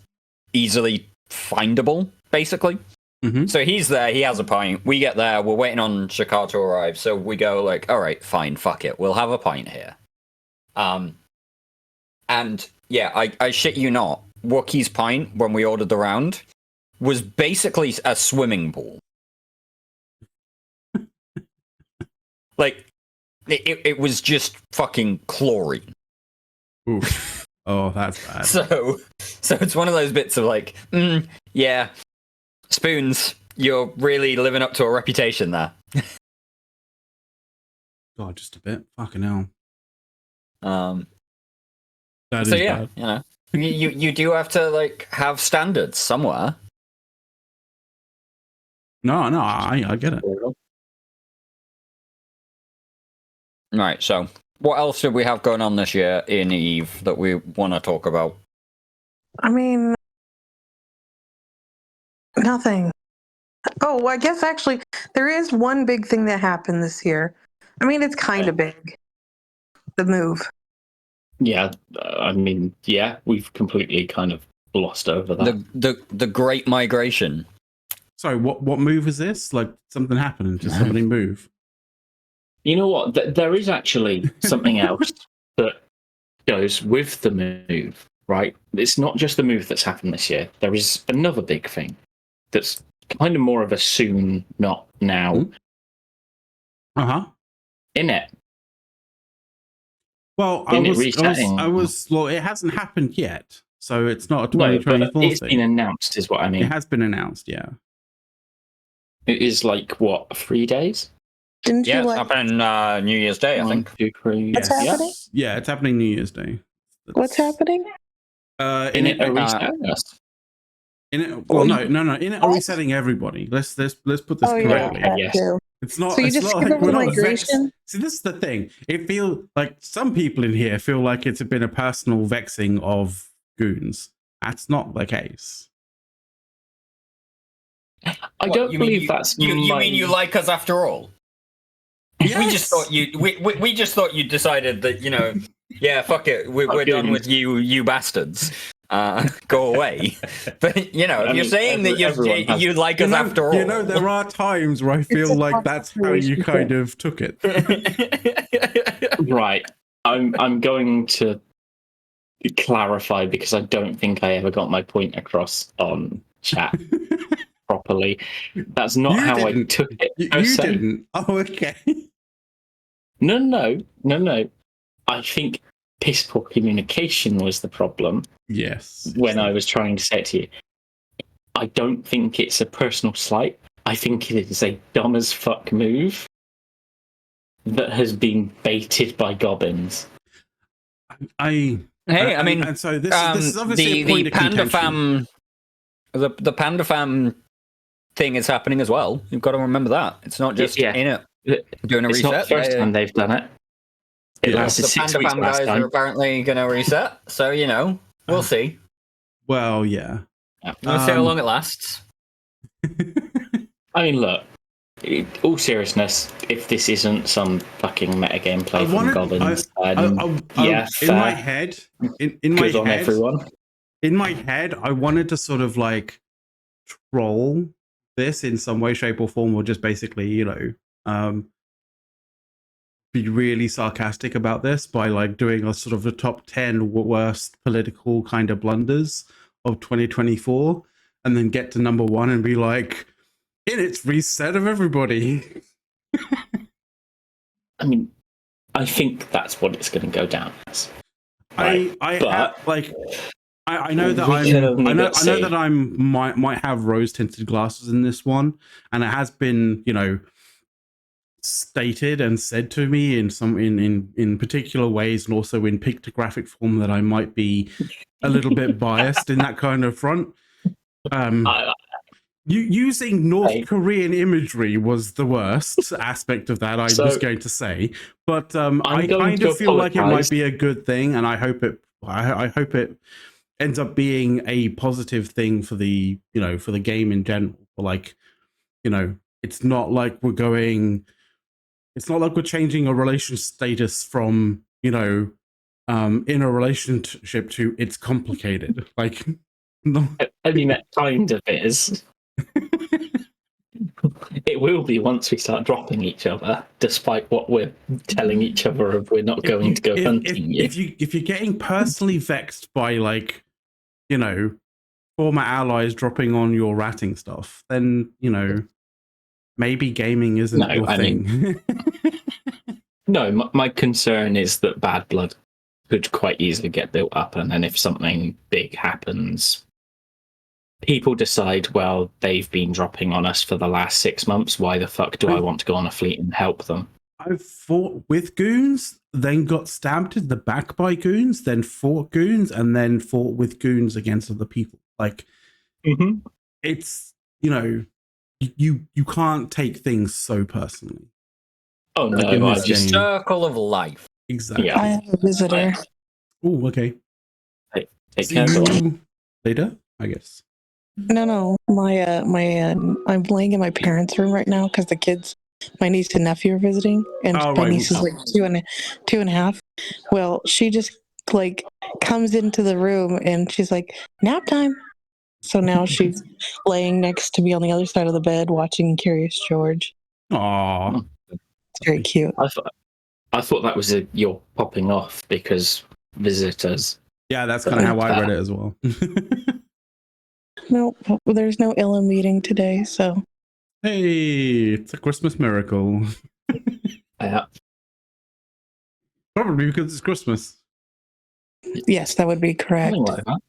easily findable, basically. Mm-hmm. So he's there, he has a pint, we get there, we're waiting on Shakar to arrive, so we go like, alright, fine, fuck it, we'll have a pint here. And yeah, I shit you not, Wookie's pint, when we ordered the round, was basically a swimming pool. Like, it was just fucking chlorine. Oof. Oh, that's bad. So it's one of those bits of like, yeah, spoons, you're really living up to a reputation there. God, just a bit. Fucking hell. That is bad. You know, you do have to like have standards somewhere. No, I get it. Right, so what else did we have going on this year in EVE that we want to talk about? I mean, nothing. Oh, I guess actually there is one big thing that happened this year. I mean, it's kind of big. The move. Yeah, I mean, yeah, we've completely kind of glossed over that. The Great Migration. Sorry, what move is this? Like something happening? Did somebody move? You know what? There is actually something else that goes with the move, right? It's not just the move that's happened this year. There is another big thing that's kind of more of a soon, not now. Uh-huh. Init. Well, well, it hasn't happened yet, so it's not a 2024 thing. It's thing. been announced, is what I mean. It has been announced, yeah. It is like, what, 3 days? Didn't you it's happening New Year's Day, I think. 2, 3. What's happening? Yeah, it's happening New Year's Day. What's happening? Init are resetting us. Init are resetting everybody. Let's put this correctly. Yeah, it's not. So you it's just not skip like over we're not migration? See, this is the thing. It feels like some people in here feel like it's been a personal vexing of goons. That's not the case. I don't believe that's. You mean you like us after all? Yes. We just thought we just thought you decided that, you know, yeah, fuck it, we're done with you bastards. Go away. But you know, if you're saying that you like us after all. You know, there are times where I feel like that's how you kind of took it. Right. I'm going to clarify because I don't think I ever got my point across on chat properly. That's not how I took it. You didn't. Oh, okay. No. I think piss poor communication was the problem. Yes. When I was trying to say it to you, I don't think it's a personal slight. I think it is a dumb as fuck move that has been baited by goblins. Hey, I mean, and so this is obviously a point the of panda contention. fam, the panda fam thing is happening as well. You've got to remember that it's not just in it doing a it's reset. Not the first time they've done it. It lasted the 6 panda weeks fam last guys time. are apparently going to reset, so we'll see. Well, yeah. We'll see how long it lasts. I mean, look. All seriousness, if this isn't some fucking metagame play from goblins, in my head, everyone. In my head, I wanted to sort of like troll this in some way, shape, or form, or just basically, be really sarcastic about this by like doing a sort of the top 10 worst political kind of blunders of 2024, and then get to number 1 and be like, Inits reset of everybody. I mean, I think that's what it's going to go down as. Right? I know that I might have rose tinted glasses in this one, and it has been stated and said to me in particular ways, and also in pictographic form, that I might be a little bit biased in that kind of front. Using North Korean imagery was the worst aspect of that, I was going to say. But I kind of feel like it might be a good thing, and I hope it ends up being a positive thing for the for the game in general. Like, it's not like we're changing a relationship status from in a relationship to it's complicated. Like, no. I mean, that kind of is. It will be once we start dropping each other, despite what we're telling each other of we're not going to go hunting you. If you're getting personally vexed by former allies dropping on your ratting stuff, then maybe gaming isn't your thing. No, my concern is that bad blood could quite easily get built up, and then if something big happens, people decide, well, they've been dropping on us for the last 6 months. Why the fuck do I want to go on a fleet and help them? I've fought with goons, then got stabbed in the back by goons, then fought goons, and then fought with goons against other people. Like, it's, you can't take things so personally. Oh, no, it's just circle of life. Exactly. I have a visitor. Oh, okay. Take care later, I guess. No. I'm laying in my parents' room right now because my niece and nephew are visiting, and my niece is like two and a half. Well, she just like comes into the room and she's like, nap time. So now she's laying next to me on the other side of the bed watching Curious George. Aww. It's very cute. I thought that was you're popping off because visitors. Yeah, that's kind of how I read it as well. No, there's no Illa meeting today, so. Hey, it's a Christmas miracle. Yeah. Probably because it's Christmas. Yes, that would be correct. Like that.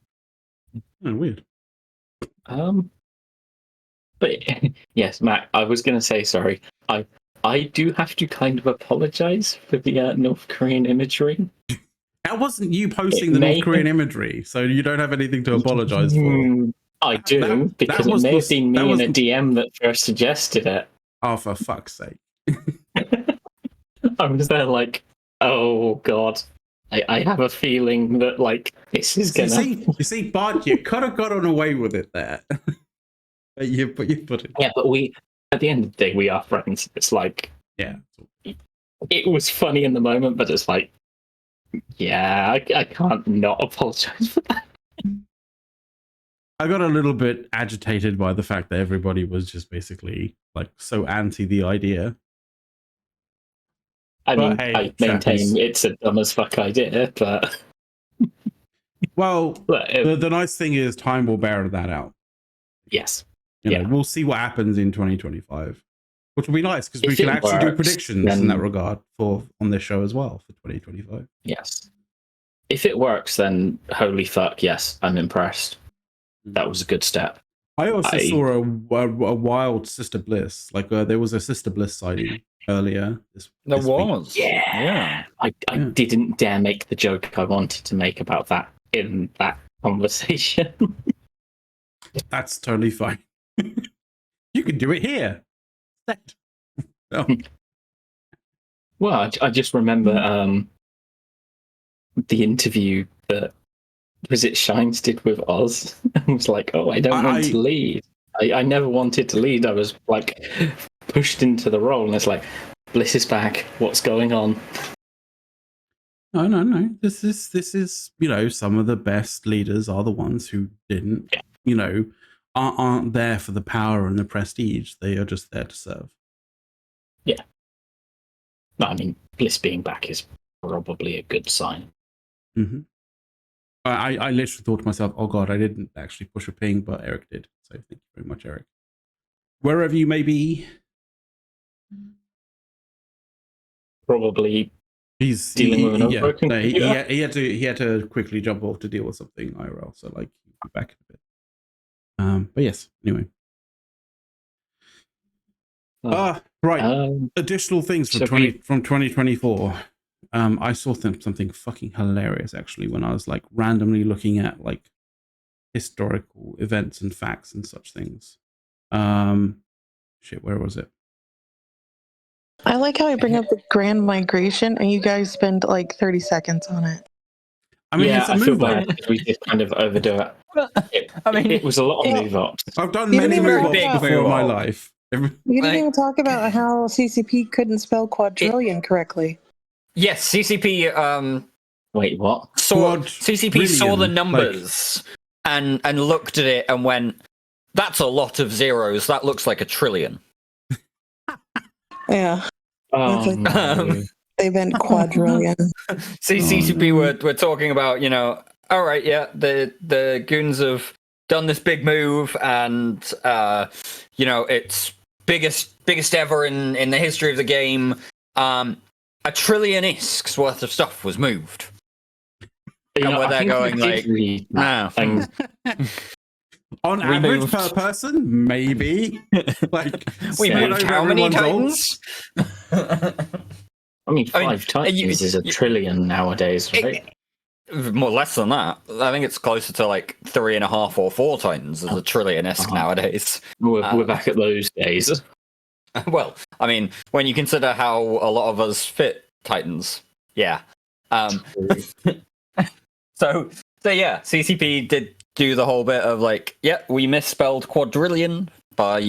Oh, weird. But yes, Matt, I was going to say sorry. I do have to kind of apologize for the North Korean imagery. That wasn't you posting the North Korean imagery, so you don't have anything to apologize for. I do, because it may have been me in a DM that first suggested it. Oh, for fuck's sake. I was there like, oh god, I have a feeling that like this is gonna... You see, Bart, you could have gotten away with it there. But you put it... Yeah, but at the end of the day, we are friends. It's like... Yeah. It was funny in the moment, but it's like, yeah, I can't not apologize for that. I got a little bit agitated by the fact that everybody was just basically like so anti the idea. I mean, hey, I maintain it's a dumb as fuck idea, but... Well, the nice thing is time will bear that out. Yes. We'll see what happens in 2025. which will be nice because we If can it actually do works, predictions in that then- regard on this show as well for 2025. Yes. If it works, then holy fuck, yes, I'm impressed. That was a good step. I also saw a wild Sister Bliss. Like there was a Sister Bliss sighting earlier. There this week. was. Yeah. I Yeah. didn't dare make the joke I wanted to make about that in that conversation. That's totally fine. You can do it here. Oh. Well, I just remember the interview that was it Shines did with Oz. I was like, oh, I don't want to lead. I never wanted to lead. I was like pushed into the role, and it's like, Bliss is back. What's going on? No. This is some of the best leaders are the ones who didn't, aren't there for the power and the prestige. They are just there to serve. Yeah. No, I mean, Bliss being back is probably a good sign. Mm-hmm. I literally thought to myself, oh god, I didn't actually push a ping, but Eric did. So thank you very much, Eric. Wherever you may be. Probably he's dealing with an broken computer. he had to quickly jump off to deal with something IRL. So like he'll be back in a bit. But yes, anyway. Right. Additional things from 2024. I saw something fucking hilarious actually when I was like randomly looking at like historical events and facts and such things. Where was it? I like how I bring up the Grand Migration and you guys spend like 30 seconds on it. I mean, yeah, it's a I feel move bad because we just kind of overdo it. It was a lot of move ups. I've done You many didn't even move talk ups about- before in my life. You didn't even talk about how CCP couldn't spell quadrillion correctly. Yes, CCP. Wait, what? CCP saw the numbers and looked at it and went, "That's a lot of zeros. That looks like a trillion." Yeah. No. They meant quadrillion. CCP were talking about, all right, yeah, the goons have done this big move and, it's biggest ever in the history of the game. A trillion isks worth of stuff was moved. And where they're going like, no. On average per person, maybe. Like we moved how many titans? I mean, 5 titans is a trillion nowadays, right? More less than that. I think it's closer to like 3.5 or 4 titans as a trillion-esque nowadays. We're back at those days. Well, I mean, when you consider how a lot of us fit titans, yeah. So yeah, CCP did do the whole bit of like, yeah, we misspelled quadrillion by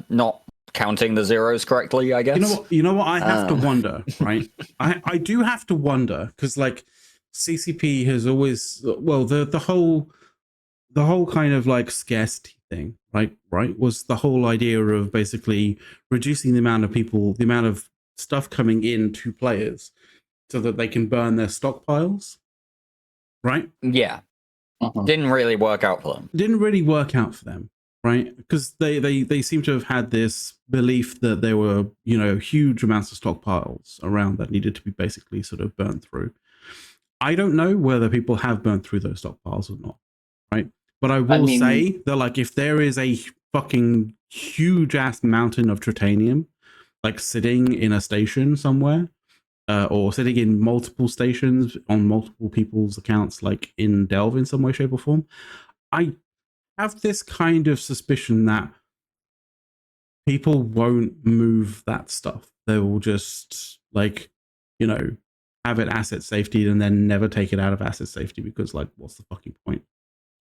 not counting the zeros correctly, I guess. You know what I have to wonder, right? I do have to wonder because like CCP has always the whole kind of like scarcity thing, right was the whole idea of basically reducing the amount of stuff coming in to players so that they can burn their stockpiles, right? Yeah. Didn't really work out for them. Right, because they seem to have had this belief that there were huge amounts of stockpiles around that needed to be basically sort of burnt through. I don't know whether people have burnt through those stockpiles or not, right? But I will say that like if there is a fucking huge ass mountain of titanium like sitting in a station somewhere, or sitting in multiple stations on multiple people's accounts, like in Delve in some way, shape, or form, I have this kind of suspicion that people won't move that stuff. They will just have it asset safety and then never take it out of asset safety because like what's the fucking point?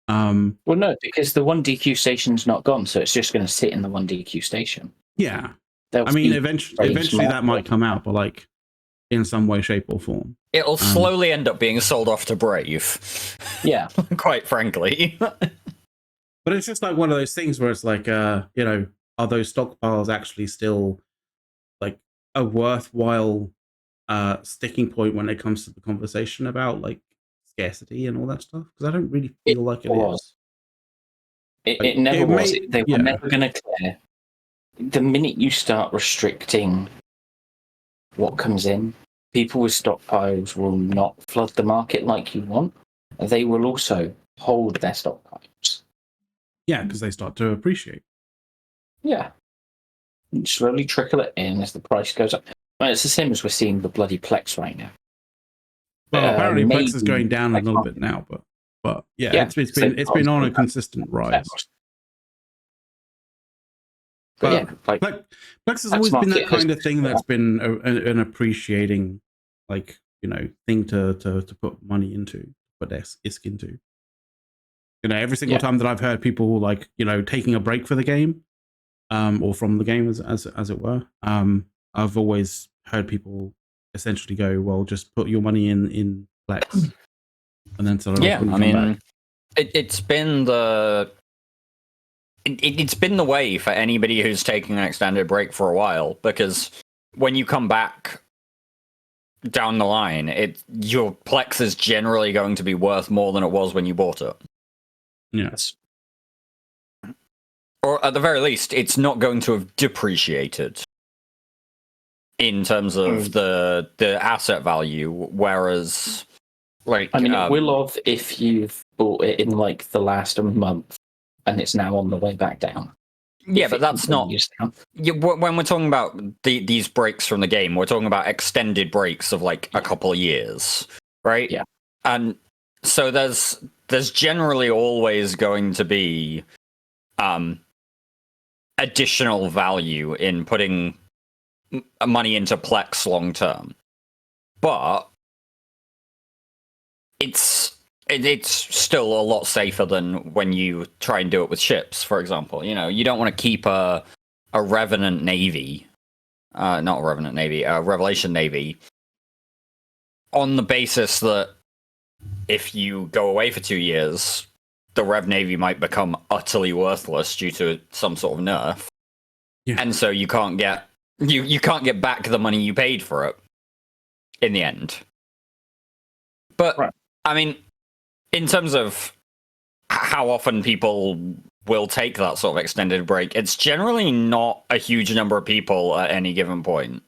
Well, no, because the 1DQ station's not gone, so it's just going to sit in the 1DQ station. Yeah. I mean, eventually that might come out, but like in some way, shape, or form. It'll slowly end up being sold off to Brave. Yeah. Quite frankly. But it's just like one of those things where it's like, are those stockpiles actually still like a worthwhile sticking point when it comes to the conversation about like scarcity and all that stuff? Because I don't really feel like it is. It never was. They were never going to clear. the minute you start restricting what comes in, people with stockpiles will not flood the market like you want. They will also hold their stockpiles. Yeah, because they start to appreciate. Yeah. And slowly trickle it in as the price goes up. Well, it's the same as we're seeing the bloody PLEX right now. Well, apparently PLEX is maybe going down a little bit now, but yeah, it's been on a consistent rise. But yeah, like PLEX has always been that kind of thing that's been an appreciating, like, you know, thing to put money into, put ISK into. You know, every single time that I've heard people, like, you know, taking a break for the game, or from the game as it were, I've always heard people essentially go, well, just put your money in PLEX, and then sort of it's been the it's been the way for anybody who's taking an extended break for a while, because when you come back down the line, your PLEX is generally going to be worth more than it was when you bought it. Yes. Or at the very least, it's not going to have depreciated in terms of the asset value, whereas, like, I mean, it will have if you've bought it in like the last month and it's now on the way back down. Yeah, but that's not. When we're talking about these breaks from the game, we're talking about extended breaks of like a couple of years, right? Yeah. And so there's generally always going to be additional value in putting money into PLEX long term, but it's still a lot safer than when you try and do it with ships, for example. You know, you don't want to keep a Revenant Navy, not a Revenant Navy, a Revelation Navy, on the basis that if you go away for 2 years, the Rev Navy might become utterly worthless due to some sort of nerf. Yeah. And so you can't get back the money you paid for it in the end. But right. I mean, in terms of how often people will take that sort of extended break, it's generally not a huge number of people at any given point.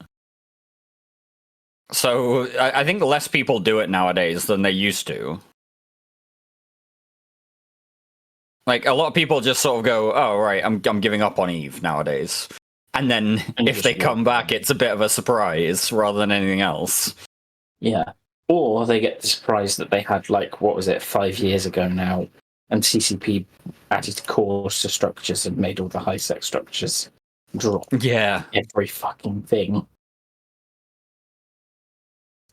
So I think less people do it nowadays than they used to. Like, a lot of people just sort of go, oh, right, I'm giving up on Eve nowadays. And then if they come back, it's a bit of a surprise rather than anything else. Yeah. Or they get the surprise that they had, like, what was it, 5 years ago now, and CCP added cores to structures and made all the high-sec structures drop. Yeah. Every fucking thing.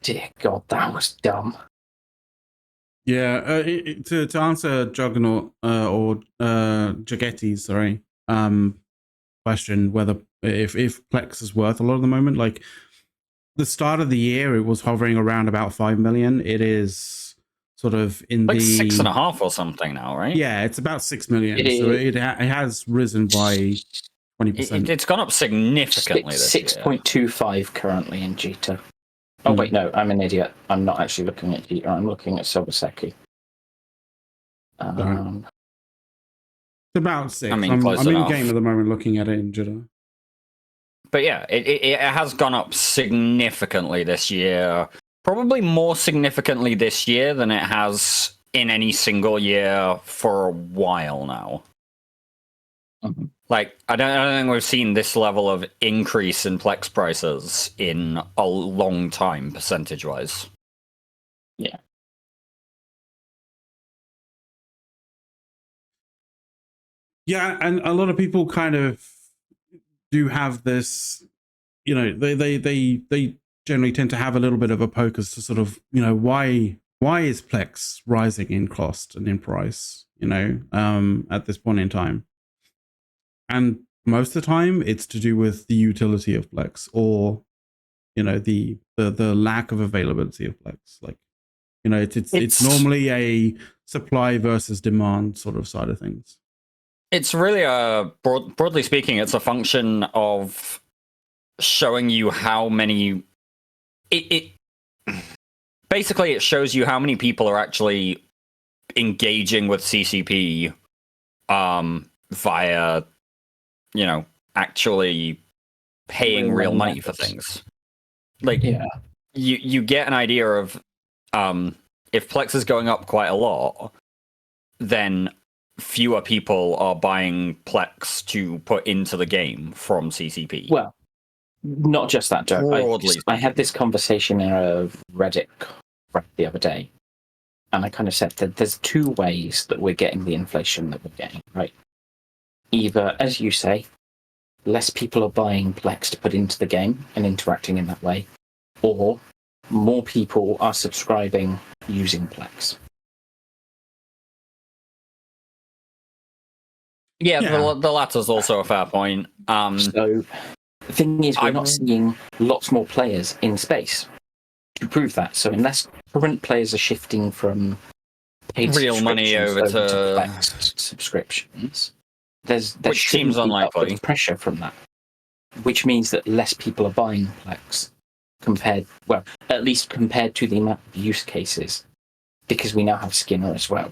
Dear God, that was dumb. Yeah, to answer Juggernaut or Jagetti's, sorry, question whether if PLEX is worth a lot at the moment, like the start of the year, it was hovering around about 5 million. It is sort of in like the 6.5 or something now, right? Yeah, it's about 6 million. So it has risen by 20%. It's gone up significantly. 6.25 currently in Jita. Oh, wait, no, I'm an idiot. I'm not actually looking at Jita. I'm looking at Sobaseki. It's about 6. I mean, I'm in game at the moment looking at it in Jita. But yeah, it has gone up significantly this year. Probably more significantly this year than it has in any single year for a while now. Mm-hmm. Like, I don't think we've seen this level of increase in PLEX prices in a long time, percentage-wise. Yeah. Yeah, and a lot of people kind of do have this, you know, they generally tend to have a little bit of a poke as to sort of, you know, why is PLEX rising in cost and in price, you know, at this point in time. And most of the time, it's to do with the utility of PLEX, or, you know, the lack of availability of PLEX. Like, you know, it's normally a supply versus demand sort of side of things. It's really broadly speaking, it's a function of showing you how many. Basically, it shows you how many people are actually engaging with CCP via, you know, actually paying real money for things. Like, you get an idea of if Plex is going up quite a lot, then fewer people are buying Plex to put into the game from CCP. Well, not just that, Doug. I had this conversation in a Reddit the other day, and I kind of said that there's two ways that we're getting the inflation that we're getting, right? Either, as you say, less people are buying Plex to put into the game and interacting in that way, or more people are subscribing using Plex. Yeah, the latter's also a fair point. So the thing is, we're not seeing lots more players in space to prove that. So unless current players are shifting from paid real money over to Plex subscriptions, there's which seems unlikely pressure from that, which means that less people are buying Plex at least compared to the amount of use cases, because we now have Skinner as well.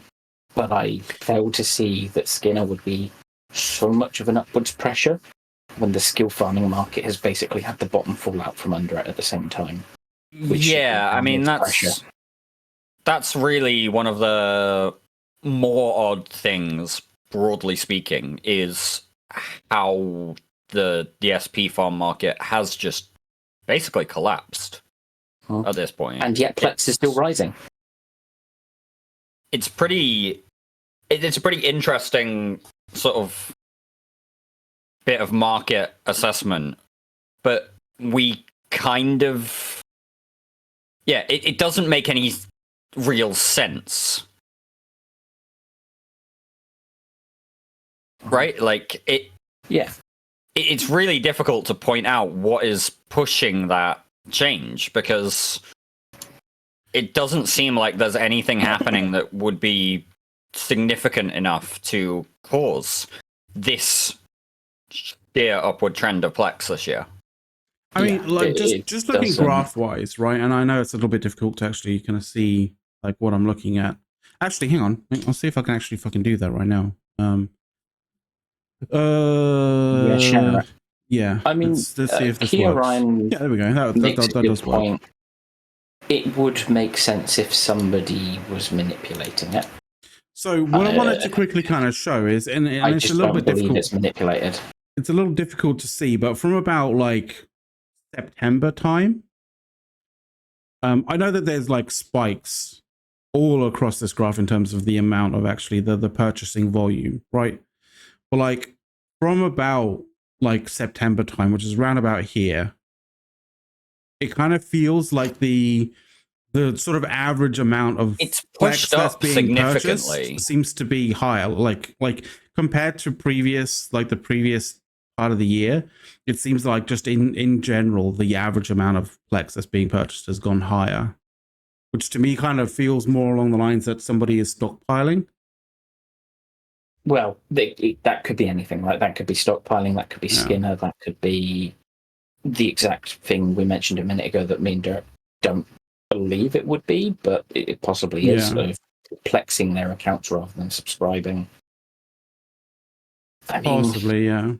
But I fail to see that Skinner would be so much of an upwards pressure when the skill farming market has basically had the bottom fall out from under it at the same time. Yeah, I mean, that's really one of the more odd things, broadly speaking, is how the SP farm market has just basically collapsed at this point. And yet Plex is still rising. It's a pretty interesting sort of bit of market assessment, but we kind of, it doesn't make any real sense, right? Like it's really difficult to point out what is pushing that change, because it doesn't seem like there's anything happening that would be significant enough to cause this sheer upward trend of Plex this year. I mean, like, just looking graph-wise, right? And I know it's a little bit difficult to actually kind of see like what I'm looking at. Actually, hang on. I'll see if I can actually fucking do that right now. Share it. Yeah. I mean, let's see if this Kia works. Ryan Yeah, there we go. That does work. It would make sense if somebody was manipulating it. So what I wanted to quickly kind of show is, and it's a little bit difficult. It's manipulated. It's a little difficult to see, but from about like September time, I know that there's like spikes all across this graph in terms of the amount of actually the purchasing volume, right? But like from about like September time, which is around about here, it kind of feels like the sort of average amount of it's pushed up significantly seems to be higher, like compared to the previous part of the year. It seems like just in general the average amount of Plex that's being purchased has gone higher, which to me kind of feels more along the lines that somebody is stockpiling. Well, that could be anything. Like that could be stockpiling, that could be Skinner, that could be the exact thing we mentioned a minute ago that me and Dirk don't believe it would be, but it possibly is, of plexing their accounts rather than subscribing. I mean, possibly, yeah.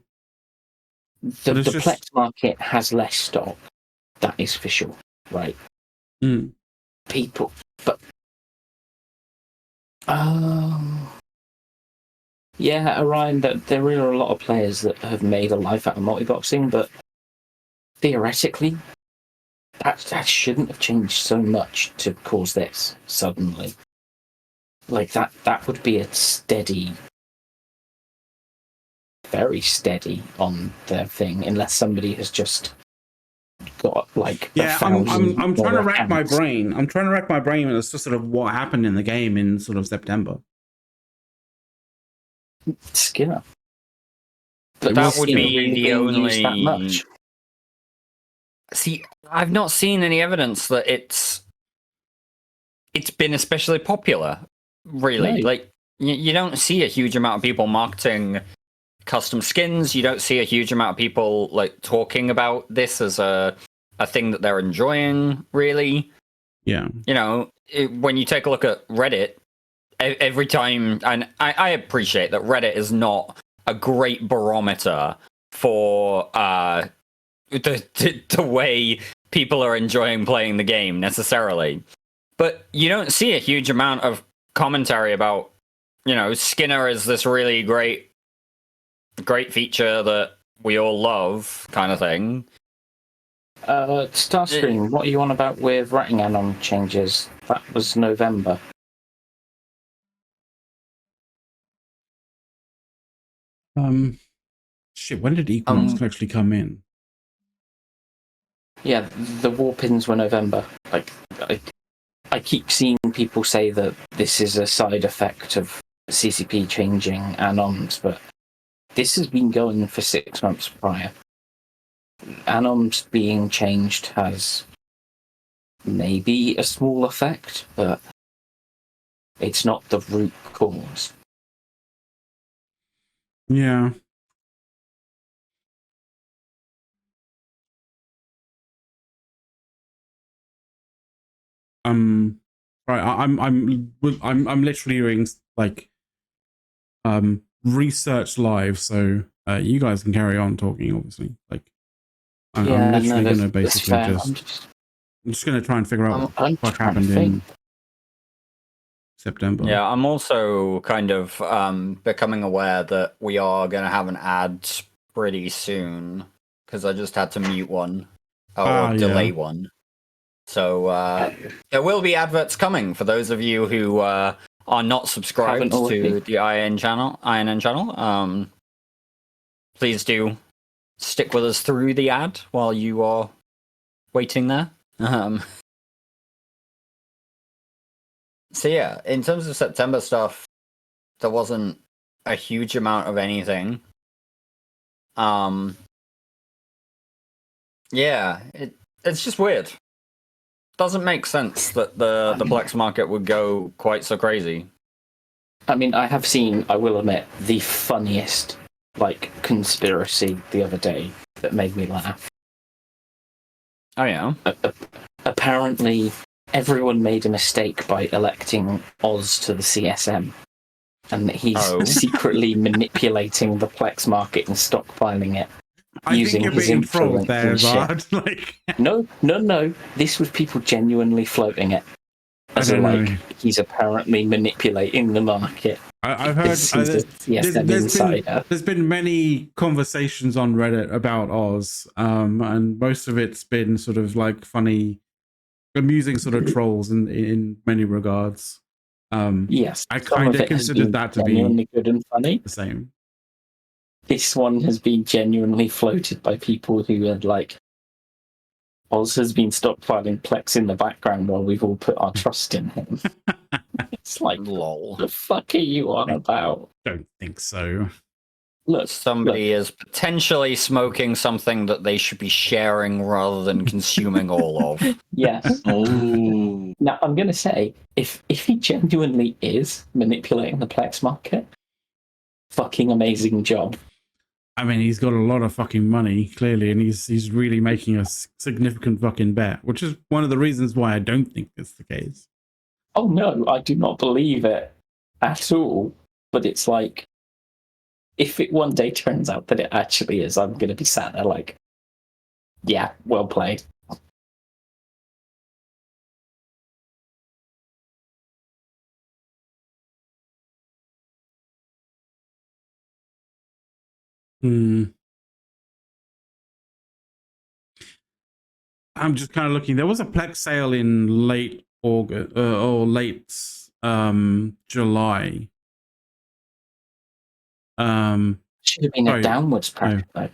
The Plex market has less stock, that is for sure, right? People, but yeah, Orion, that there are a lot of players that have made a life out of multiboxing, but theoretically, that shouldn't have changed so much to cause this suddenly. Like that would be a steady, very steady on their thing, unless somebody has just got like I'm trying to rack my brain. I'm trying to rack my brain as to sort of what happened in the game in sort of September. Skinner. But that would be the only. That much. See, I've not seen any evidence that it's been especially popular. Really, No. Like you don't see a huge amount of people marketing custom skins. You don't see a huge amount of people like talking about this as a thing that they're enjoying. Really, yeah. You know, when you take a look at Reddit, every time, and I appreciate that Reddit is not a great barometer for the way people are enjoying playing the game necessarily. But you don't see a huge amount of commentary about, Skinner is this really great feature that we all love kind of thing. Starscream, what are you on about with writing anon changes? That was November. Shit, when did Equinox actually come in? Yeah, the warpins were November. Like, I keep seeing people say that this is a side effect of CCP changing anons, but this has been going for 6 months prior. Anons being changed has maybe a small effect, but it's not the root cause. Yeah. Right. I'm literally doing like research live, so you guys can carry on talking. Obviously, like I'm literally gonna basically I'm just gonna try and figure out what happened in September. Yeah, I'm also kind of becoming aware that we are going to have an ad pretty soon because I just had to mute one or delay one. So there will be adverts coming for those of you who are not subscribed to the INN channel. Please do stick with us through the ad while you are waiting there. So yeah, in terms of September stuff, there wasn't a huge amount of anything. Yeah, it's just weird. Doesn't make sense that the PLEX market would go quite so crazy. I mean, I have seen, I will admit, the funniest conspiracy the other day that made me laugh. Oh yeah. Apparently, everyone made a mistake by electing Oz to the CSM, and that he's secretly manipulating the PLEX market and stockpiling it. I think you're being trolled there, Zard. No. This was people genuinely floating it. As he's apparently manipulating the market. I've heard there's been many conversations on Reddit about Oz, and most of it's been sort of like funny, amusing sort of trolls in many regards. Yes, I kind of considered that to be good and funny. The same. This one has been genuinely floated by people who had Oz has been stockpiling PLEX in the background while we've all put our trust in him. It's like, lol. What the fuck are you on about? Don't think so. Look, somebody is potentially smoking something that they should be sharing rather than consuming all of. Yes. Oh. Now, I'm going to say, if he genuinely is manipulating the PLEX market, fucking amazing job. I mean, he's got a lot of fucking money, clearly, and he's really making a significant fucking bet, which is one of the reasons why I don't think it's the case. Oh, no, I do not believe it at all. But it's like, if it one day turns out that it actually is, I'm going to be sat there like, yeah, well played. I'm just kind of looking. There was a PLEX sale in late August or late July. Should have been a downwards pressure, though.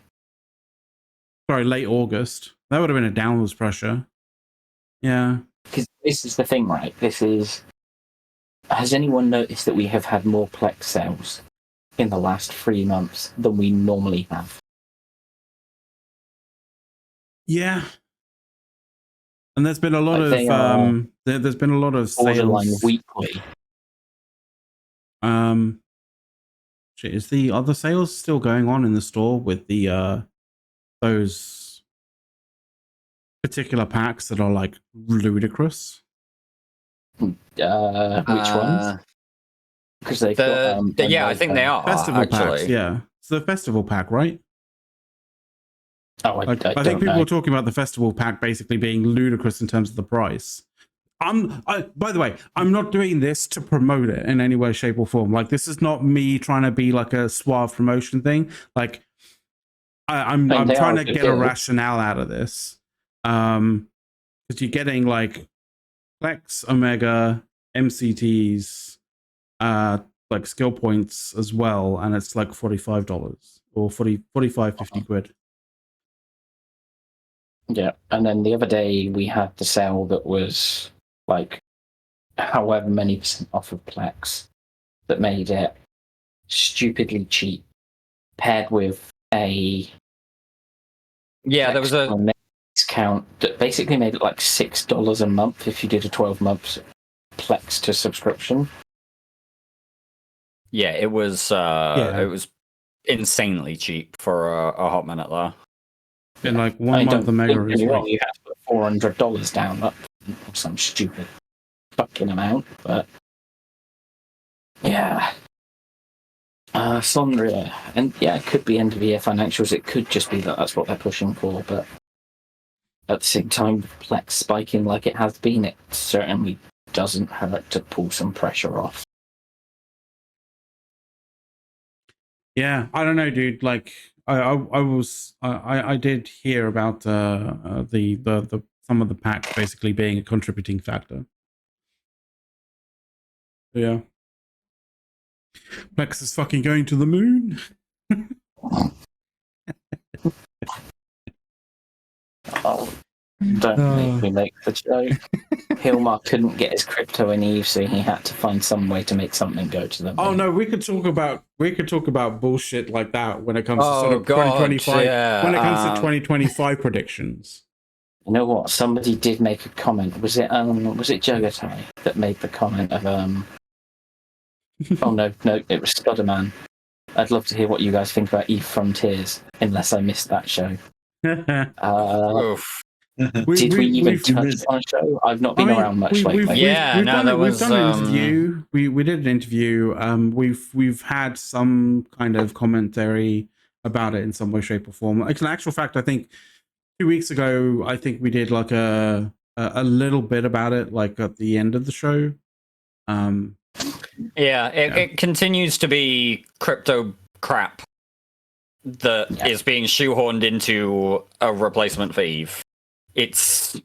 Sorry, late August. That would have been a downwards pressure. Yeah. Because this is the thing, right? Has anyone noticed that we have had more PLEX sales in the last 3 months than we normally have? Yeah. And there's been a lot of there's been a lot of borderline sales weekly. Shit, is the other sales still going on in the store with the those particular packs that are like ludicrous? Which ones? Because they've got I think they are festival actually. packs. Yeah, it's the festival pack, right? Oh, I think don't people know. are talking about the festival pack basically being ludicrous in terms of the price. By the way, I'm not doing this to promote it in any way, shape, or form. Like, this is not me trying to be like a suave promotion thing. Like, I'm trying to get a rationale out of this. Because you're getting like PLEX, Omega, MCTs, like skill points as well, and it's like $45 or 45, 50 quid. Yeah, and then the other day we had the sale that was like however many percent off of PLEX that made it stupidly cheap, paired with a there was a discount that basically made it like $6 a month if you did a 12-month PLEX to subscription. Yeah, it was insanely cheap for a hot minute there. In like 1 month, the Mega is like... You have to put $400 down, or some stupid fucking amount, but yeah. Sondria, and yeah, it could be end of year financials. It could just be that that's what they're pushing for, but at the same time, PLEX spiking like it has been, it certainly doesn't hurt to pull some pressure off. Yeah, I don't know, dude. Like, I did hear about the some of the packs basically being a contributing factor. Yeah, PLEX is fucking going to the moon. Oh, don't make me make the joke. Hilmar couldn't get his crypto in Eve, so he had to find some way to make something go to them. Oh no, we could talk about bullshit like that when it comes to sort of 2025. Yeah. When it comes to 2025 predictions. You know what? Somebody did make a comment. Was it Jogatai that made the comment of Oh no, it was Scudderman. I'd love to hear what you guys think about Eve Frontiers, unless I missed that show. Oof. Did we even touch on a show? I've not been around much lately. We've done an interview. We did an interview. We've had some kind of commentary about it in some way, shape, or form. Like, in actual fact, I think 2 weeks ago, I think we did like a little bit about it, like at the end of the show. It continues to be crypto crap that is being shoehorned into a replacement for Eve. It's...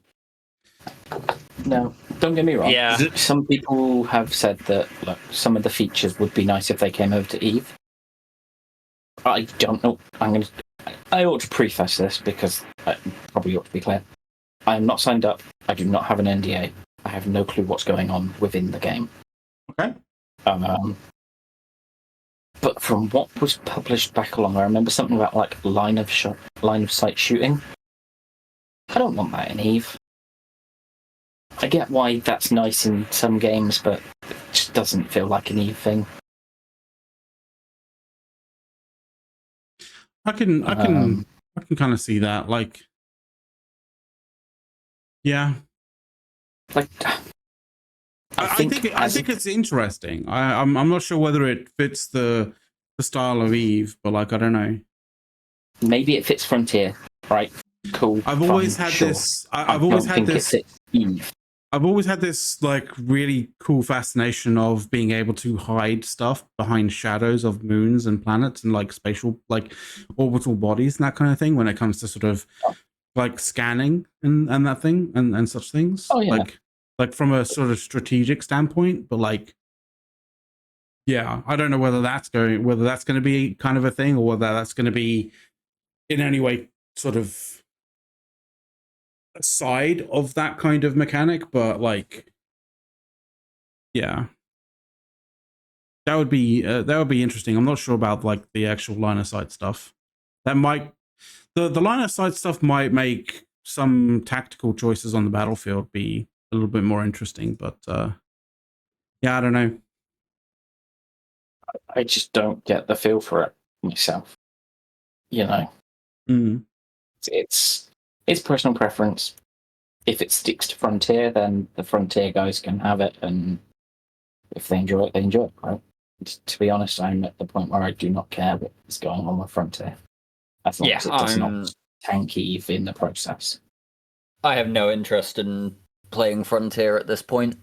No, don't get me wrong. Yeah. Some people have said that, look, some of the features would be nice if they came over to Eve. I don't know. I ought to preface this because I probably ought to be clear. I am not signed up. I do not have an NDA. I have no clue what's going on within the game. Okay. But from what was published back along, I remember something about like line of sight shooting. I don't want that in Eve. I get why that's nice in some games, but it just doesn't feel like an Eve thing. I can kind of see that. Like, yeah. Like, I think it's interesting. I'm not sure whether it fits the style of Eve, but like, I don't know. Maybe it fits Frontier, right? Cool. I've always had this. I've always had this. Eve. I've always had this like really cool fascination of being able to hide stuff behind shadows of moons and planets and like spatial, like orbital bodies and that kind of thing when it comes to sort of like scanning and that thing and such things. Oh yeah. Like from a sort of strategic standpoint, but like, yeah, I don't know whether that's going to be kind of a thing or whether that's going to be in any way sort of a side of that kind of mechanic, but like, yeah, that would be interesting. I'm not sure about like the actual line of sight stuff. That might the line of sight stuff might make some tactical choices on the battlefield be a little bit more interesting, but yeah, I don't know. I just don't get the feel for it myself. You know, it's personal preference. If it sticks to Frontier, then the Frontier guys can have it, and if they enjoy it, they enjoy it. Right? To be honest, I'm at the point where I do not care what is going on with Frontier, as long as it does not tank Eve in the process. I have no interest in playing Frontier at this point,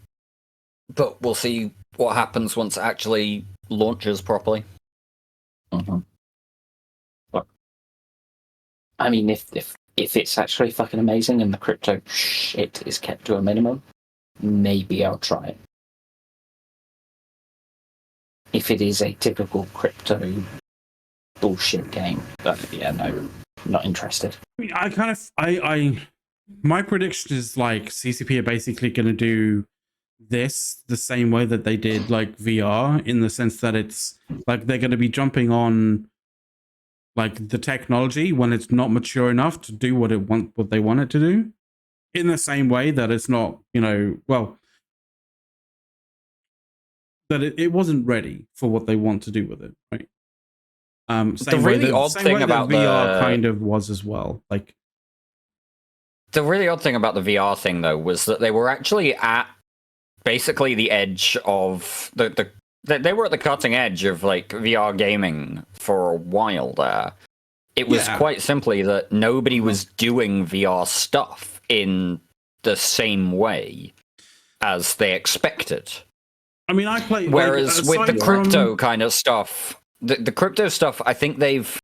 but we'll see what happens once it actually launches properly. Mm-hmm. But, I mean, if it's actually fucking amazing and the crypto shit is kept to a minimum, maybe I'll try it. If it is a typical crypto bullshit game, but yeah, no, not interested. My prediction is like CCP are basically going to do this the same way that they did like VR, in the sense that it's like they're going to be jumping on like the technology when it's not mature enough to do what they want it to do, in the same way that it's not, that it wasn't ready for what they want to do with it, right? The really odd thing about VR kind of was as well. Like, the really odd thing about the VR thing, though, was that they were actually at basically the edge of they were at the cutting edge of like VR gaming for a while there. It was quite simply that nobody was doing VR stuff in the same way as they expected. I mean, I play. Whereas with the crypto kind of stuff, the crypto stuff, I think they've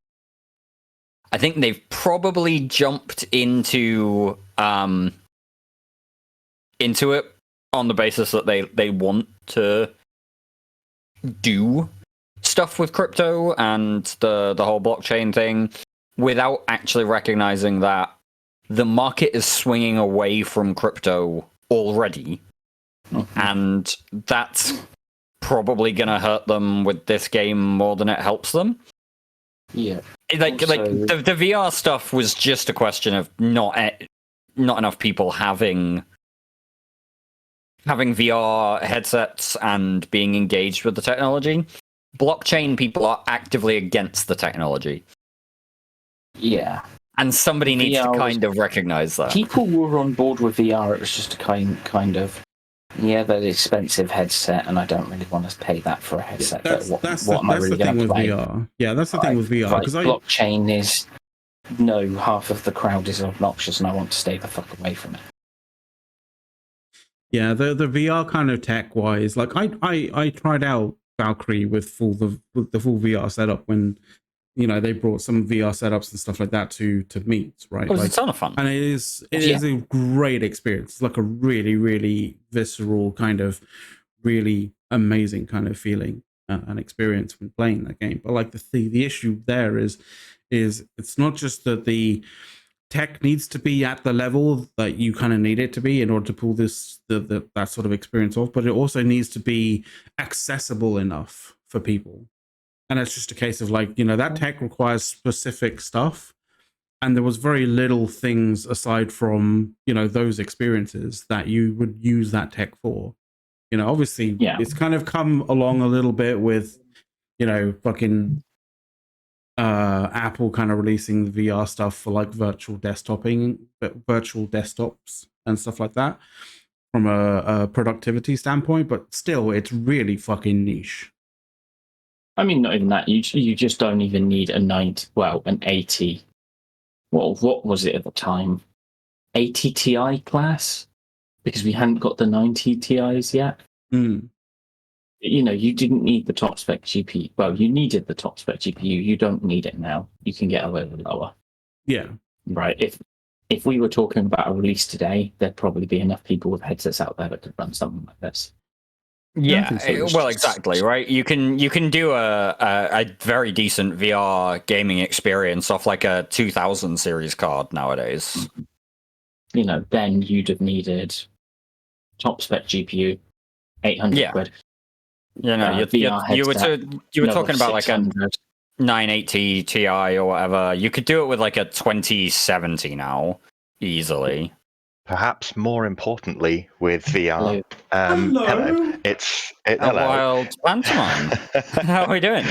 probably jumped into it on the basis that they want to do stuff with crypto and the whole blockchain thing, without actually recognizing that the market is swinging away from crypto already. Mm-hmm. And that's probably going to hurt them with this game more than it helps them. Yeah. Like the VR stuff was just a question of not enough people having VR headsets and being engaged with the technology. Blockchain people are actively against the technology. Yeah. And somebody needs to kind of recognize that. People were on board with VR. It was just a kind of, yeah, that expensive headset, and I don't really want to pay that for a headset. That's the thing with VR. Yeah, that's the thing with VR. Because blockchain is, no, half of the crowd is obnoxious, and I want to stay the fuck away from it. Yeah, the VR kind of tech wise, like I tried out Valkyrie with the full VR setup when they brought some VR setups and stuff like that to meet, right? It was a ton of fun, and it is a great experience. It's like a really, really visceral kind of, really amazing kind of feeling and experience when playing that game. But like the issue there is it's not just that the tech needs to be at the level that you kind of need it to be in order to pull that sort of experience off, but it also needs to be accessible enough for people. And it's just a case of like, that tech requires specific stuff, and there was very little things aside from those experiences that you would use that tech for. Obviously it's kind of come along a little bit with fucking Apple kind of releasing VR stuff for like virtual desktops and stuff like that from a productivity standpoint, but still it's really fucking niche. I mean, not even that. You just don't even need an 80. What was it at the time? 80 Ti class, because we hadn't got the 90 Ti's yet. Mm. You didn't need the top spec GPU. Well, you needed the top spec GPU. You don't need it now. You can get a little lower. Yeah. Right. If we were talking about a release today, there'd probably be enough people with headsets out there that could run something like this. Yeah, well, exactly, right? You can do a very decent VR gaming experience off like a 2000 series card nowadays. Then you'd have needed top spec GPU, 800 quid. You were talking about like a 980 Ti or whatever. You could do it with like a 2070 now, easily. Perhaps more importantly, with VR, hello. Hello. Wild Phantomite. How are we doing?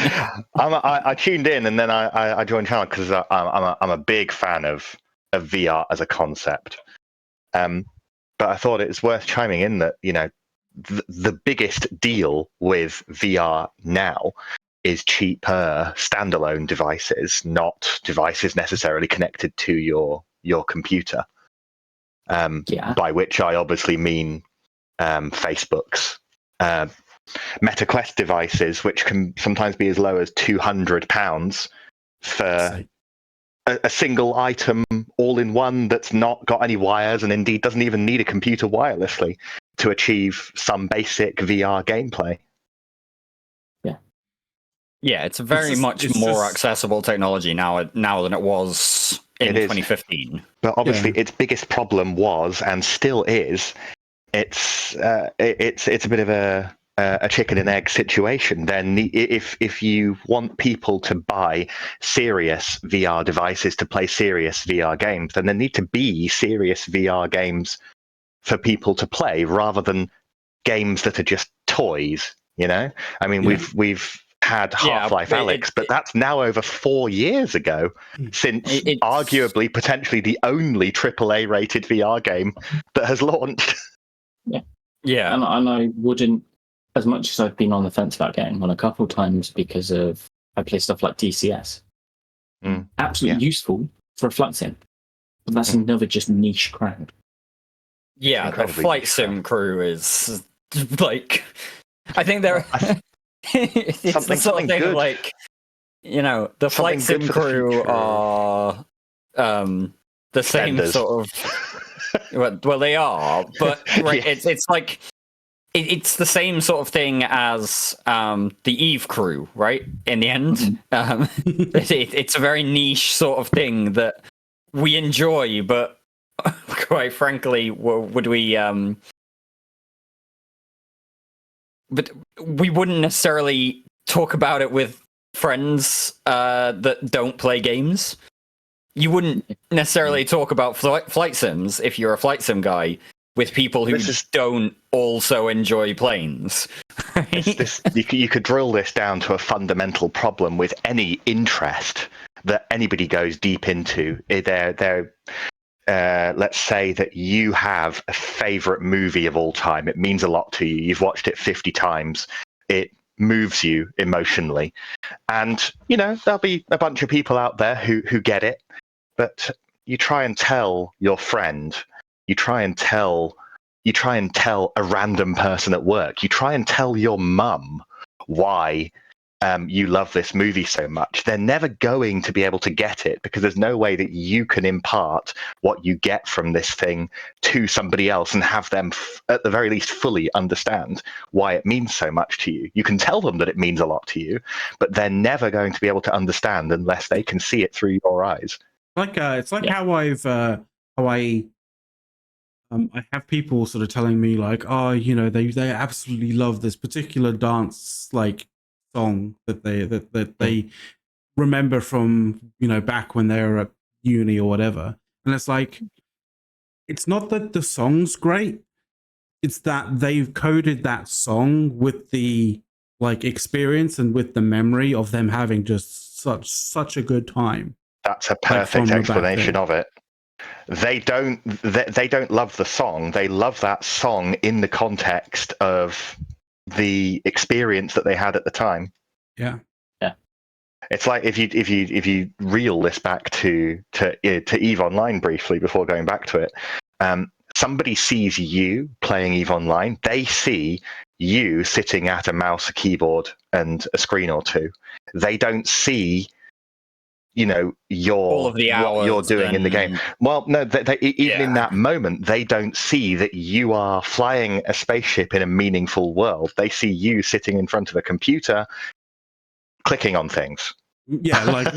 I tuned in and then I joined channel because I'm a big fan of VR as a concept. But I thought it's worth chiming in that the biggest deal with VR now is cheaper standalone devices, not devices necessarily connected to your computer. By which I obviously mean Facebook's MetaQuest devices, which can sometimes be as low as £200 for a single item all-in-one that's not got any wires and indeed doesn't even need a computer wirelessly to achieve some basic VR gameplay. Yeah, it's very much more accessible technology now than it was in 2015. But obviously, its biggest problem was and still is it's a bit of a chicken and egg situation. Then if you want people to buy serious VR devices to play serious VR games, then there need to be serious VR games for people to play rather than games that are just toys. You know, I mean, we've had Half-Life Alyx, but that's now over 4 years ago since arguably potentially the only AAA rated VR game that has launched. Yeah. And I wouldn't, as much as I've been on the fence about getting one a couple of times because of I play stuff like DCS. Absolutely useful for a flight sim. But that's another just niche crowd. Yeah, the flight sim crew is like I think they're it's the sort of thing good. Like, you know, the flight sim crew are the same sort of well they are, but it's like it's the same sort of thing as the Eve crew, right? In the end, it's a very niche sort of thing that we enjoy, but quite frankly, would we but we wouldn't necessarily talk about it with friends that don't play games. You wouldn't necessarily talk about flight sims if you're a flight sim guy with people who don't also enjoy planes. You could drill this down to a fundamental problem with any interest that anybody goes deep into. Let's say that you have a favorite movie of all time. It means a lot to you. You've watched it 50 times. It moves you emotionally. And, you know, there'll be a bunch of people out there who get it. But you try and tell your friend, you try and tell a random person at work, you try and tell your mum why you love this movie so much. They're never going to be able to get it because there's no way that you can impart what you get from this thing to somebody else and have them, at the very least, fully understand why it means so much to you. You can tell them that it means a lot to you, but they're never going to be able to understand unless they can see it through your eyes. It's like how I have people sort of telling me like, oh, you know, they absolutely love this particular dance like song that they remember from, you know, back when they were at uni or whatever. And it's like, it's not that the song's great, it's that they've coded that song with the like experience and with the memory of them having just such a good time. That's a perfect explanation of it. They don't love the song. They love that song in the context of the experience that they had at the time. Yeah. It's like if you reel this back to EVE Online briefly before going back to it. Somebody sees you playing EVE Online. They see you sitting at a mouse, a keyboard, and a screen or two. They don't see, you know, what you're doing in the game. Well, no, even in that moment, they don't see that you are flying a spaceship in a meaningful world. They see you sitting in front of a computer, clicking on things. Yeah, like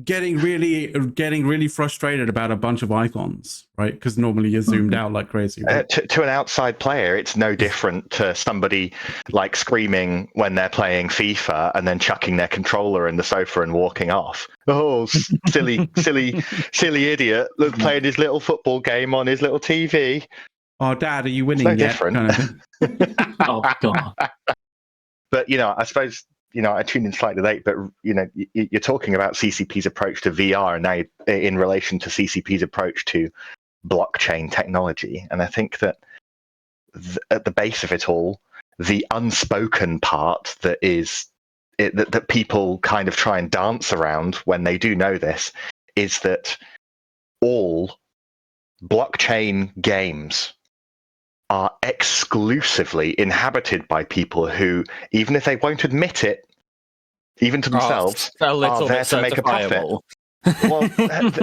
getting really frustrated about a bunch of icons, right? Because normally you're zoomed out like crazy. Right? To an outside player, it's no different to somebody like screaming when they're playing FIFA and then chucking their controller in the sofa and walking off. Oh, silly idiot playing his little football game on his little TV. Oh, Dad, are you winning yet? Different. Kind of thing. Oh God. But you know, I suppose. You know, I tuned in slightly late, but you know, you're talking about CCP's approach to VR, and now in relation to CCP's approach to blockchain technology. And I think that at the base of it all, the unspoken part that is that people kind of try and dance around when they do know this is that all blockchain games are exclusively inhabited by people who, even if they won't admit it, even to themselves, are there to make a profit. Well,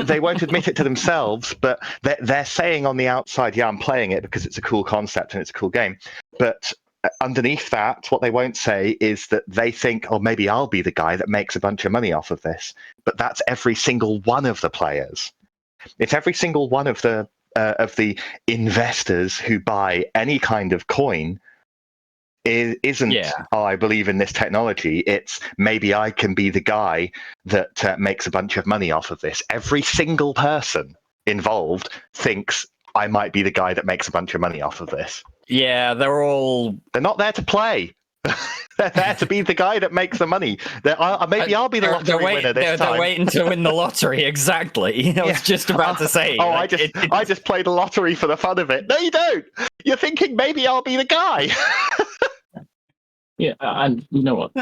they won't admit it to themselves, but they're saying on the outside, yeah, I'm playing it because it's a cool concept and it's a cool game. But underneath that, what they won't say is that they think, oh, maybe I'll be the guy that makes a bunch of money off of this. But that's every single one of the players. It's every single one of the investors who buy any kind of coin. Isn't, oh, I believe in this technology. It's maybe I can be the guy that makes a bunch of money off of this. Every single person involved thinks I might be the guy that makes a bunch of money off of this. Yeah, they're not there to play. They're there to be the guy that makes the money. Maybe I'll be the lottery winner this time. They're waiting to win the lottery, exactly. I was just about to say. Oh, I just played the lottery for the fun of it. No, you don't. You're thinking maybe I'll be the guy. Yeah, and you know what?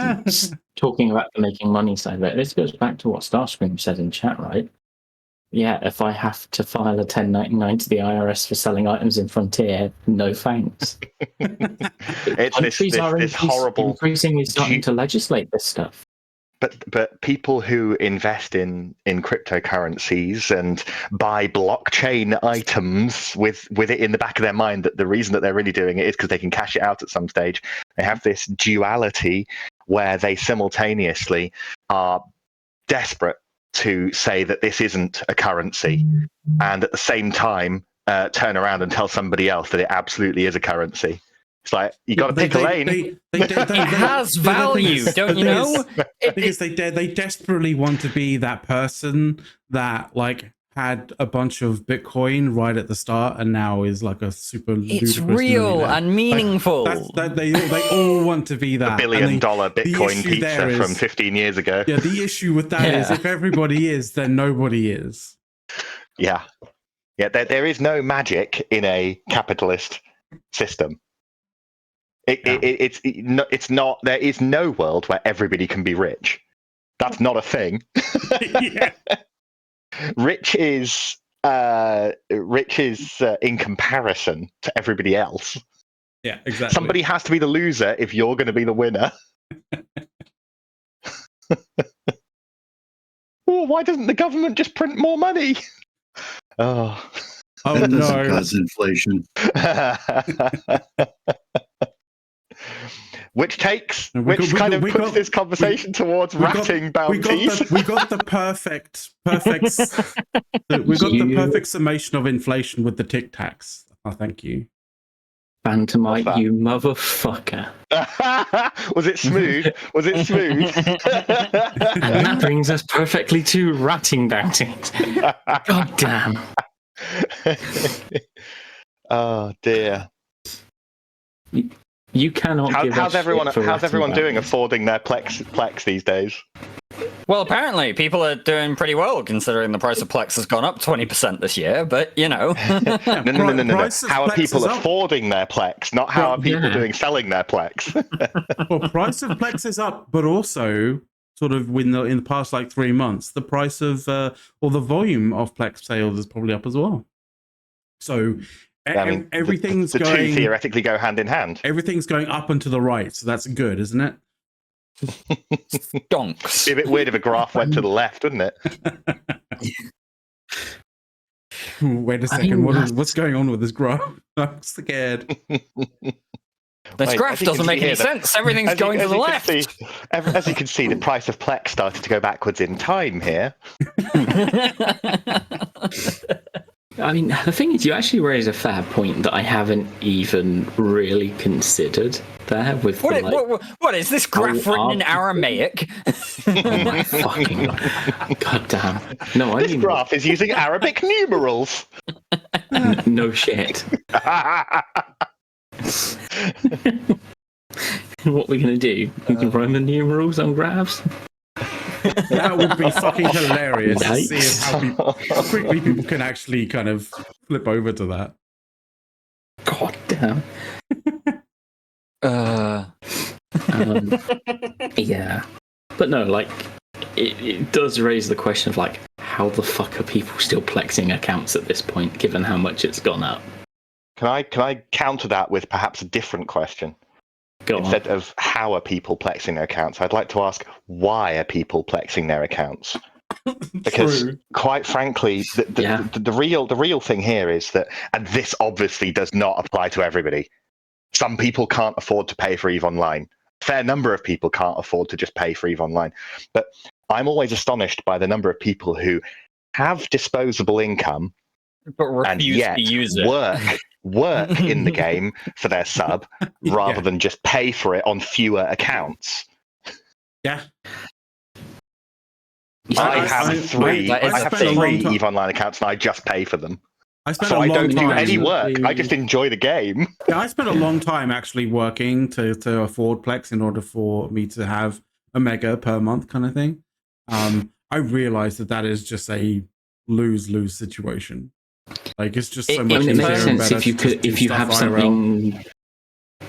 Talking about the making money side of it, this goes back to what Starscream said in chat, right? Yeah, if I have to file a 1099 to the IRS for selling items in Frontier, no thanks. It's this horrible, increasingly starting to legislate this stuff. But people who invest in cryptocurrencies and buy blockchain items with it in the back of their mind that the reason that they're really doing it is because they can cash it out at some stage. They have this duality where they simultaneously are desperate to say that this isn't a currency, and at the same time turn around and tell somebody else that it absolutely is a currency. It's like, you got to pick a lane. It has value, don't you know? Because they desperately want to be that person that like had a bunch of Bitcoin right at the start and now is like a super it's real and meaningful. Like, they all want to be that. $1 billion Bitcoin pizza from 15 years ago. Yeah, the issue with that is if everybody is, then nobody is. Yeah. There is no magic in a capitalist system. It's not. There is no world where everybody can be rich. That's not a thing. Rich is in comparison to everybody else. Yeah, exactly. Somebody has to be the loser if you're going to be the winner. Oh, why doesn't the government just print more money? Oh that doesn't cause inflation. Which puts this conversation towards ratting bounties. We got the perfect summation of inflation with the Tic Tacs. Oh, thank you. Phantomite, you motherfucker. Was it smooth? And that brings us perfectly to ratting bounties. God damn. Oh dear. You cannot. How's everyone doing affording their Plex these days? Well, apparently people are doing pretty well considering the price of Plex has gone up 20% this year. But you know, no. How are people affording their Plex? Not how are people doing selling their Plex? Well, price of Plex is up, but also sort of in the past like 3 months, the price of or the volume of Plex sales is probably up as well. So. I mean, everything's the going. Two theoretically go hand in hand. Everything's going up and to the right, so that's good, isn't it? Stonks. It'd be a bit weird if a graph went to the left, wouldn't it? Wait a second. What's going on with this graph? I'm scared. This graph doesn't make any sense. Everything's going to the left. As you can see, the price of Plex started to go backwards in time here. I mean, the thing is, you actually raise a fair point that I haven't even really considered there. With what is this graph written in Aramaic? Oh my fucking god damn! No, this graph is using Arabic numerals. No shit. What we're gonna do? We can run the numerals on graphs. That would be fucking hilarious to see how quickly people can actually kind of flip over to that. God damn. Yeah. But no, like, it does raise the question of, like, how the fuck are people still plexing accounts at this point, given how much it's gone up? Can I counter that with perhaps a different question? Go Instead on. of how are people plexing their accounts, I'd like to ask, why are people plexing their accounts? Because True. quite frankly, the real thing here is that, and this obviously does not apply to everybody. Some people can't afford to pay for EVE Online. A fair number of people can't afford to just pay for EVE Online. But I'm always astonished by the number of people who have disposable income But and refuse yet to use it. work in the game for their sub rather Yeah. than just pay for it on fewer accounts. Yeah. I I have three spent a long time- EVE Online accounts and I just pay for them. I spent So a I long don't time. do any work. I just enjoy the game. Yeah, I spent a long time actually working to afford Plex in order for me to have a mega per month kind of thing. I realized that is just a lose-lose situation. Like, it's just so much it easier makes and sense better if you to just could, do if you stuff have IRL. something.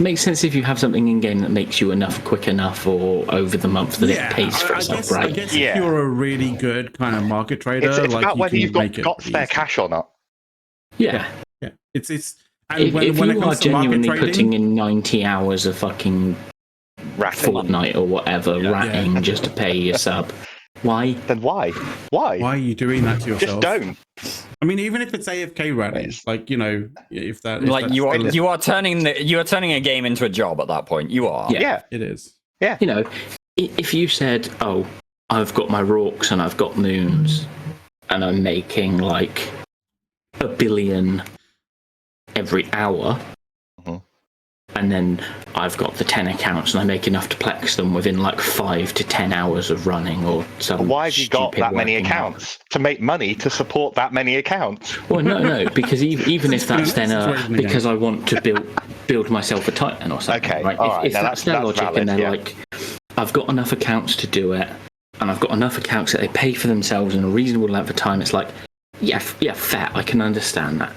Makes sense if you have something in game that makes you enough quick enough or over the month that it pays for itself, right? I guess if you're a really good kind of market trader, It's like, about whether you've got pretty spare easy. cash or not. Yeah. Yeah, it's and If when you it are comes to market genuinely trading, putting in 90 hours of fucking Ratting. Fortnite or whatever, ratting just to pay your sub, why? Then why? why are you doing that to yourself? Just don't. I mean, even if it's AFK ratting, like, you know, if Like, you are turning a game into a job at that point. You are. Yeah. it is. Yeah. You know, if you said, "Oh, I've got my rorks and I've got moons, and I'm making like 1 billion every hour," and then I've got the 10 accounts and I make enough to plex them within like 5 to 10 hours of running, or some. Why have you got stupid that many working out. accounts? To make money to support that many accounts? Well, no, because even if that's then situation again. because I want to build myself a Titan or something, Okay, right? all right, If now that's their logic, valid, and they're yeah. like, I've got enough accounts to do it, and I've got enough accounts that they pay for themselves in a reasonable length of time, it's like, yeah, fair, I can understand that.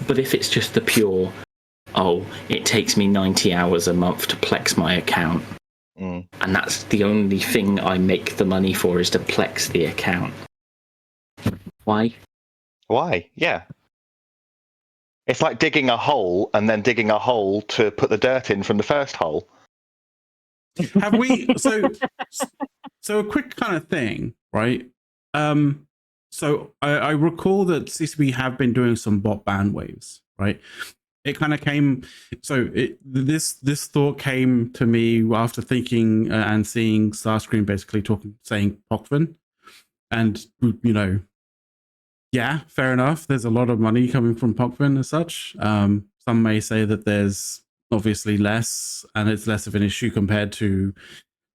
But if it's just the pure, oh, it takes me 90 hours a month to plex my account, and that's the only thing I make the money for is to plex the account. Why? Why? Yeah. It's like digging a hole and then digging a hole to put the dirt in from the first hole. Have we so a quick kind of thing, right? So I recall that CCP have been doing some bot ban waves, right? It kind of came, so this thought came to me after thinking and seeing Starscream basically saying pochven, and, you know, yeah, fair enough. There's a lot of money coming from pochven as such. Some may say that there's obviously less, and it's less of an issue compared to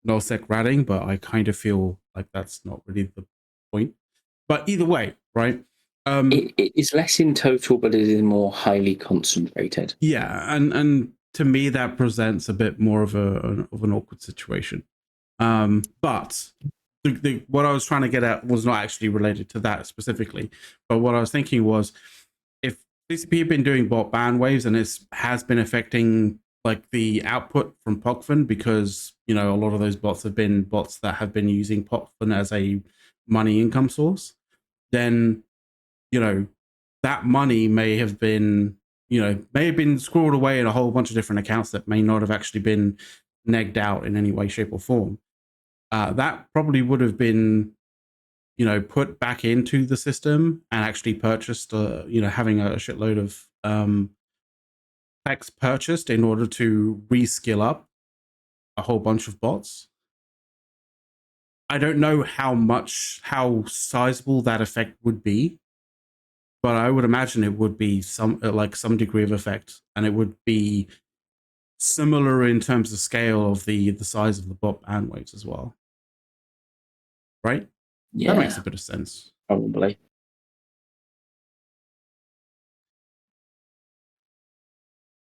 nullsec ratting, but I kind of feel like that's not really the point. But either way, right? It is less in total, but it is more highly concentrated. Yeah, and to me that presents a bit more of an awkward situation. But what I was trying to get at was not actually related to that specifically. But what I was thinking was, if CCP have been doing bot ban waves and it has been affecting like the output from pochven, because, you know, a lot of those bots have been bots that have been using pochven as a money income source, then, you know, that money may have been squirreled away in a whole bunch of different accounts that may not have actually been negged out in any way, shape, or form. That probably would have been, you know, put back into the system and actually purchased, you know, having a shitload of PLEX purchased in order to reskill up a whole bunch of bots. I don't know how sizable that effect would be, but I would imagine it would be some degree of effect, and it would be similar in terms of scale of the size of the bot ban waves as well. Right? Yeah, that makes a bit of sense. Probably.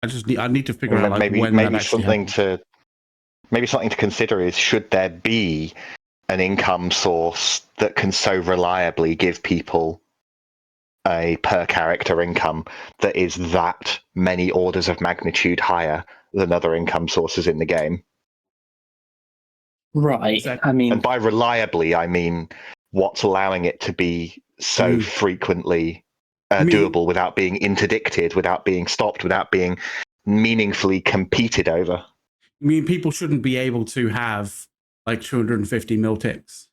I need to figure out, like, maybe when that actually something happens. something to consider is, should there be an income source that can so reliably give people a per character income that is that many orders of magnitude higher than other income sources in the game? Right. Exactly. I mean, And by reliably, I mean what's allowing it to be so frequently doable without being interdicted, without being stopped, without being meaningfully competed over. I mean, people shouldn't be able to have like 250 mil ticks.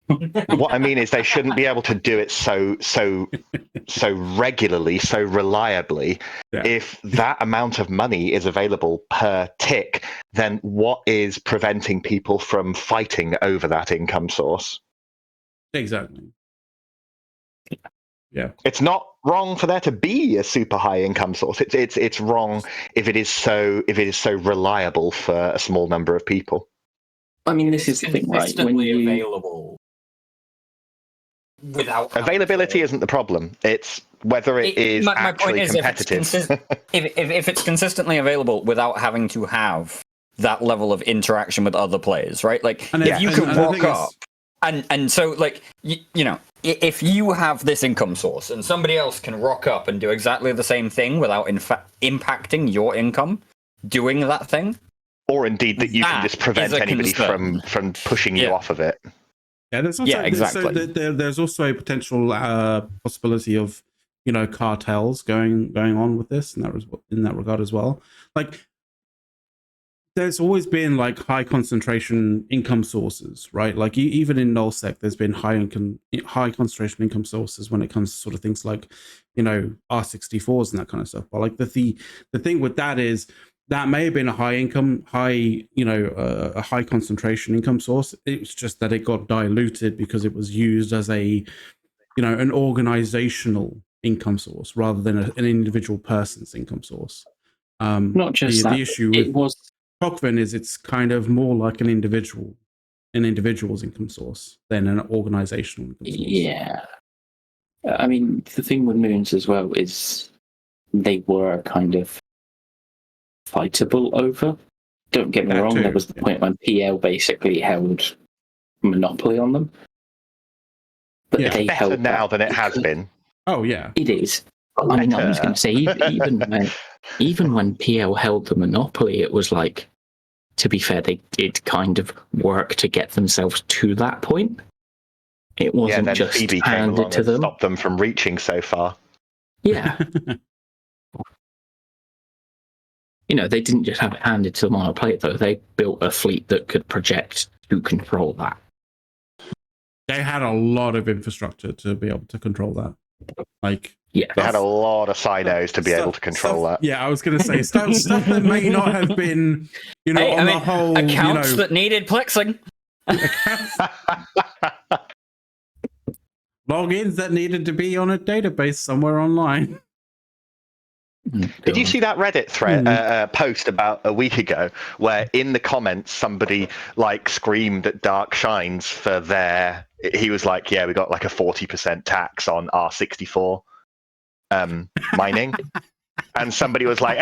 What I mean is they shouldn't be able to do it so regularly, so reliably. Yeah. If that amount of money is available per tick, then what is preventing people from fighting over that income source? Exactly. Yeah. It's not wrong for there to be a super high income source. It's wrong if it is so reliable for a small number of people. I mean, this is the thing, right? When you available without availability isn't the problem. It's whether it is my point actually is competitive. if it's consistently available without having to have that level of interaction with other players, right? Like if you can rock up and so like you know, if you have this income source and somebody else can rock up and do exactly the same thing without impacting your income doing that thing, or indeed that you can just prevent anybody from pushing you off of it. Yeah, there's also, exactly. So there's also a potential possibility of, you know, cartels going on with this in that regard as well. Like, there's always been like high concentration income sources, right? Like even in nullsec, there's been high concentration income sources when it comes to sort of things like, you know, R64s and that kind of stuff. But like the thing with that is that may have been a high concentration income source. It's just that it got diluted because it was used as a, you know, an organizational income source rather than an individual person's income source. Not just that. The issue with pochven is it's kind of more like an individual's income source than an organizational income source. Yeah. I mean, the thing with moons as well is they were kind of fightable over. Don't get me wrong, there was the point when PL basically held monopoly on them. But they better held now than it has been. Oh yeah. It is. I mean, I was going to say, even when PL held the monopoly, it was like, to be fair, they did kind of work to get themselves to that point. It wasn't then just Phoebe handed came along to and them. stopped them from reaching so far. Yeah. You know, they didn't just have it handed to them on a plate, though. They built a fleet that could project to control that. They had a lot of infrastructure to be able to control that. Like, yeah, they had a lot of sinos to be able to control that. Yeah, I was going to say stuff that may not have been, you know, the whole accounts that needed plexing, logins that needed to be on a database somewhere online. Did you see that Reddit thread post about a week ago where in the comments somebody like screamed at Dark Shines for their, he was like, yeah, we got like a 40% tax on R64 mining, and somebody was like,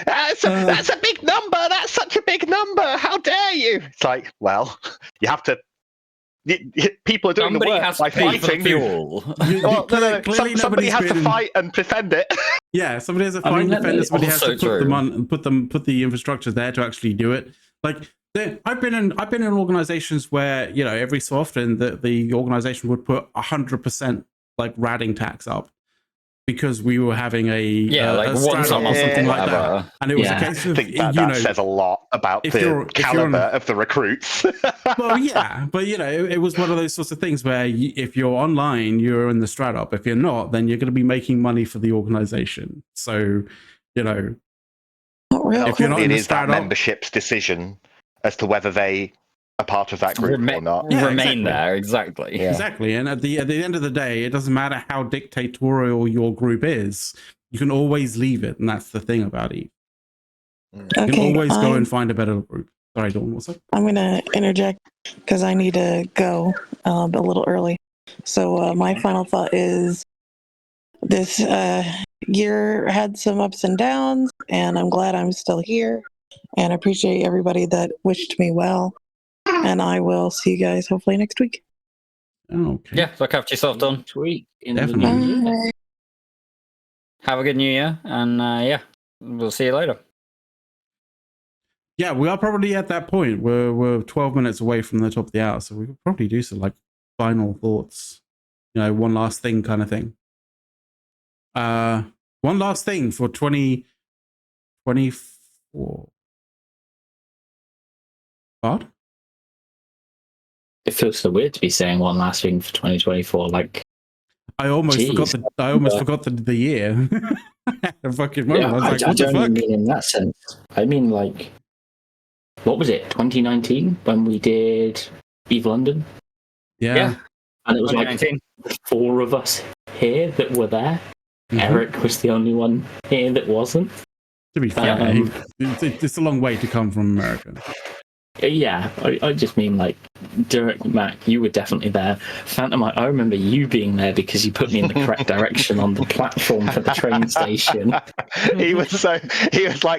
that's a big number, that's such a big number, how dare you. It's like, well, you have to, people are doing somebody the work has by to pay fighting. For fuel. No. Somebody has to fight and defend it. Yeah, somebody has to fight and defend it. Somebody has to put the infrastructure there to actually do it. Like, I've been in organizations where, you know, every so often the organization would put 100% like ratting tax up because we were having a one summer or something like that, and it was a case of, I think that says a lot about the caliber of the recruits. Well, yeah, but you know, it was one of those sorts of things where if you're online, you're in the strat up. If you're not, then you're going to be making money for the organization. So, you know, if you're not in the strat up, membership's decision as to whether they are part of that group or not. Yeah, remain there, exactly. Yeah. Exactly. And at the end of the day, it doesn't matter how dictatorial your group is, you can always leave it, and that's the thing about it. You can always go and find a better group. Sorry, Dawn, what's up? I'm going to interject because I need to go a little early. So my final thought is this year had some ups and downs, and I'm glad I'm still here, and I appreciate everybody that wished me well. And I will see you guys hopefully next week. Okay. Yeah, look after yourself, Dawn. Next week. Definitely. Have a good new year, and yeah, we'll see you later. yeah, we are probably at that point. We're 12 minutes away from the top of the hour, so we could probably do some like final thoughts. One last thing kind of thing. One last thing for 2024. What? It feels so weird to be saying one last thing for 2024. Like, I almost Jeez. forgot the year. A fucking moment. yeah, I was like, I what the don't fuck? mean in that sense. I mean, like, what was it? 2019 when we did Eve London, Yeah. and it was like 2019. 4 of us here that were there. Mhm. Eric was the only one here that wasn't. To be fair, it's a long way to come from America. Yeah, I just mean like Derek, Mac, you were definitely there. Phantomite, I remember you being there because you put me in the correct direction on the platform for the train station. he was like,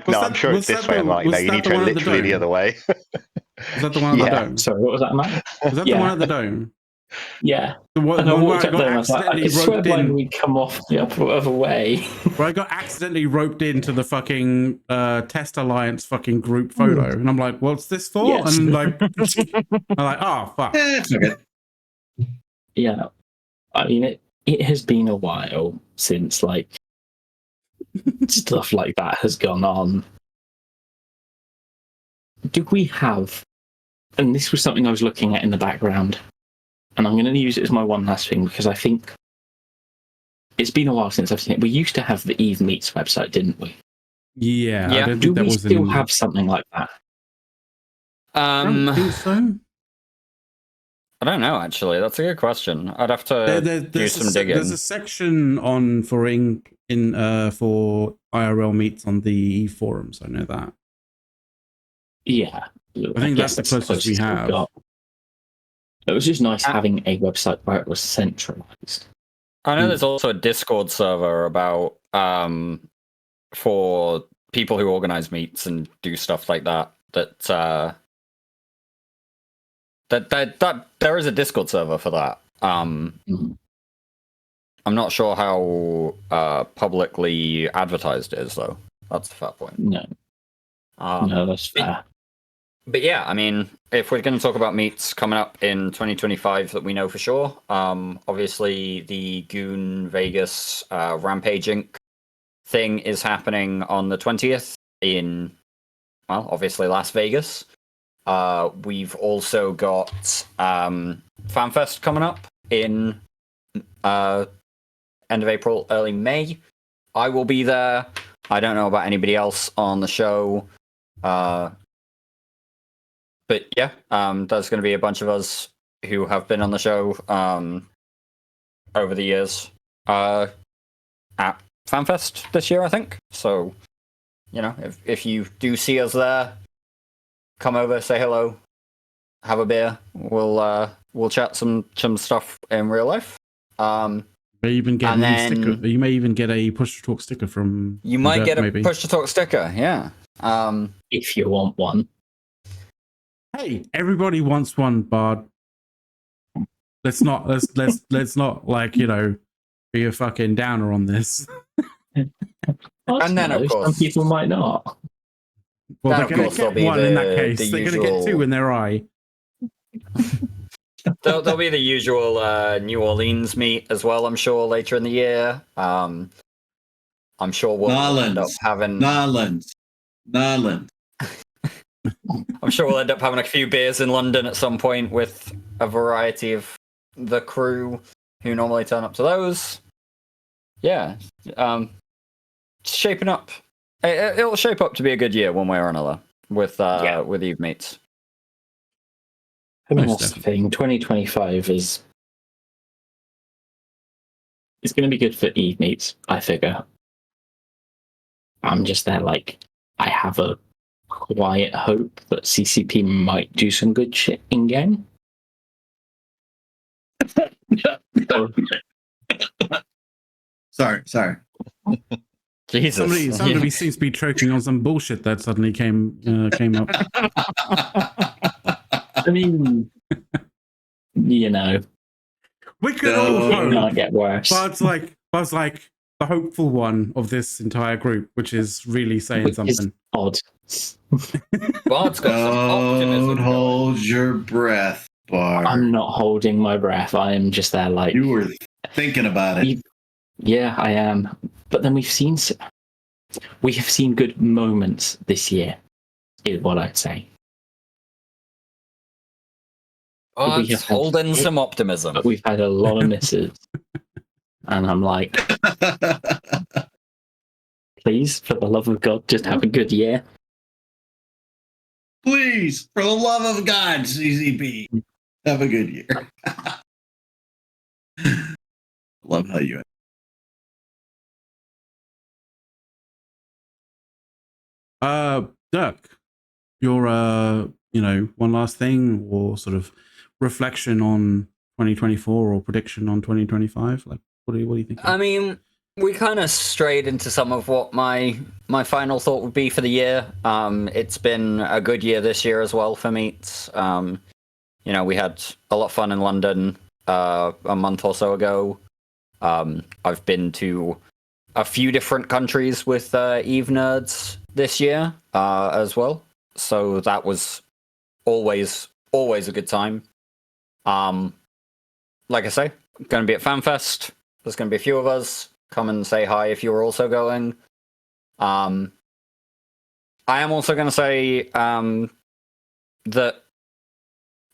no, I'm sure it's this way. I'm like, no, you need to go literally the other way. Was that the one at the Yeah. dome? Sorry, what was that, Mac? Was that the one at the dome? Yeah. The one, And I where walked I up there and I got was like, I accidentally could swear roped blind in. we'd come off the other way. Where I got accidentally roped into the fucking Test Alliance fucking group photo, and I'm like, "What's this for?" Yes. And like, I'm like, "Oh fuck." It's okay. Yeah. I mean, it has been a while since like stuff like that has gone on. Do we have, and this was something I was looking at in the background, and I'm going to use it as my one last thing because I think it's been a while since I've seen it. We used to have the Eve Meets website, didn't we? Yeah. I don't Do think that we was still have something like that? I don't think so. I don't know, actually. That's a good question. I'd have to do some digging. There's a section on for Ink in for IRL meets on the Eve forums. I know that. Yeah. I think that's the closest we we've have. got. It was just nice having a website where it was centralized. I know there's also a Discord server about for people who organize meets and do stuff like that. That there is a Discord server for that. I'm not sure how publicly advertised it is, though. That's a fair point. No. No, that's fair. But yeah, I mean, if we're going to talk about meets coming up in 2025 that we know for sure, obviously the Goon Vegas Rampage Inc. thing is happening on the 20th in, well, obviously Las Vegas. We've also got FanFest coming up in end of April, early May. I will be there. I don't know about anybody else on the show. But yeah, there's going to be a bunch of us who have been on the show over the years at FanFest this year, I think. So, if you do see us there, come over, say hello, have a beer. We'll chat some stuff in real life. You may even get sticker. You may even get a push to talk sticker from. You might Dirk, get a maybe. push to talk sticker, yeah. If you want one. Hey, everybody wants one, Bard. Let's not like be a fucking downer on this. And then of course some people might not. Well, Then, they're going of to course, get one in that case. the They're going to get two in their eye. There'll be the usual New Orleans meet as well, I'm sure, later in the year. I'm sure we'll end up having... Nolans. I'm sure we'll end up having a few beers in London at some point with a variety of the crew who normally turn up to those. Yeah. It's shaping up. It'll shape up to be a good year one way or another with Eve Meets. I mean, that's the thing. 2025 is going to be good for Eve Meets, I figure. I'm just there like, I have a quiet hope that CCP might do some good shit in game. Sorry. Jesus. Somebody seems to be choking on some bullshit that suddenly came up. I mean, we could all it might hope. get worse. Buzz like the hopeful one of this entire group, which is really saying Which something. is odd. Bard's got some optimism. Don't going. hold your breath, Bard. I'm not holding my breath. I am just there like... You were thinking about it. Yeah, I am. But then we have seen good moments this year, is what I'd say. Bard's holding some optimism. But we've had a lot of misses. And I'm like, please, for the love of God, just have a good year. Please, for the love of God, CCP, have a good year. Love how you. Dirk, your one last thing or sort of reflection on 2024 or prediction on 2025. Like, what do you think? I mean, we kind of strayed into some of what my final thought would be for the year. It's been a good year this year as well for meets. We had a lot of fun in London a month or so ago. I've been to a few different countries with Eve Nerds this year as well. So that was always a good time. Like I say, going to be at FanFest. There's going to be a few of us. Come and say hi if you're also going. I am also going to say that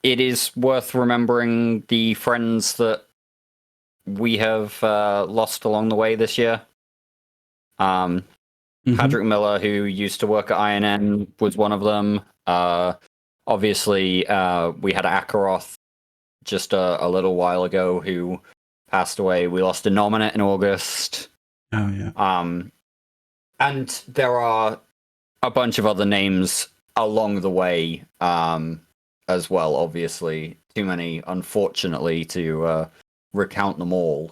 it is worth remembering the friends that we have lost along the way this year. Patrick Miller, who used to work at INN, was one of them. Obviously, we had Akaroth just a little while ago who passed away. We lost a Nominate in August. Oh, yeah. And there are a bunch of other names along the way as well, obviously. Too many, unfortunately, to recount them all.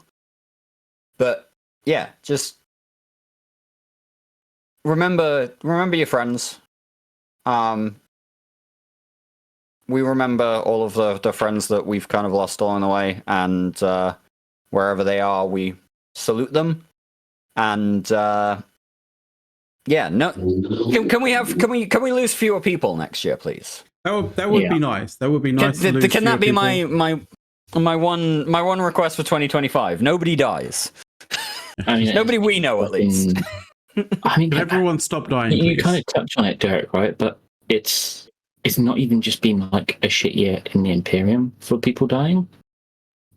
But, yeah, just remember your friends. We remember all of the friends that we've kind of lost along the way, and wherever they are, we salute them. And yeah, no, can we lose fewer people next year, please? That would be nice. That would be nice. Can that be my one request for 2025? Nobody dies. I mean, nobody we know, at least. I mean, can everyone stop dying? You please? kind of touch on it, Derek, right? But it's not even just been like a shit year in the Imperium for people dying.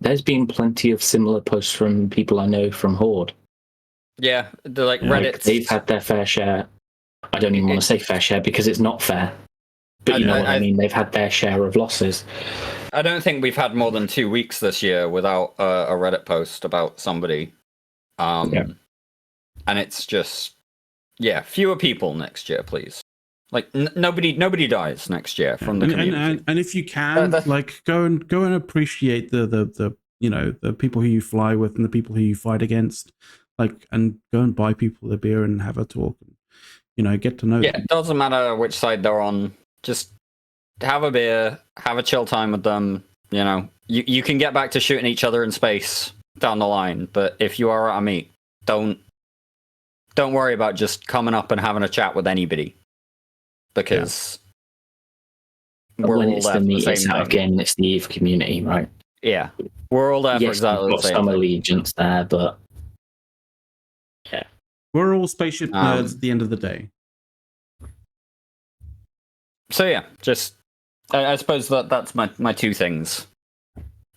There's been plenty of similar posts from people I know from Horde. Yeah, they're like Reddit. They've had their fair share. I don't even want to say fair share because it's not fair. But you know what I mean? They've had their share of losses. I don't think we've had more than 2 weeks this year without a Reddit post about somebody. And it's just, fewer people next year, please. Like nobody dies next year from the community. And if you can, like go and appreciate the people who you fly with and the people who you fight against, like, and go and buy people a beer and have a talk, and get to know them. It doesn't matter which side they're on. Just have a beer, have a chill time with them. You can get back to shooting each other in space down the line, but if you are at a meet, don't worry about just coming up and having a chat with anybody. Because we're when all it's there the meet, for the it's same out of thing. game, it's the EVE community, right? Yeah, we're all there for exactly the we've got same some thing. allegiance there, but we're all spaceship nerds at the end of the day. So yeah, just I suppose that's my two things.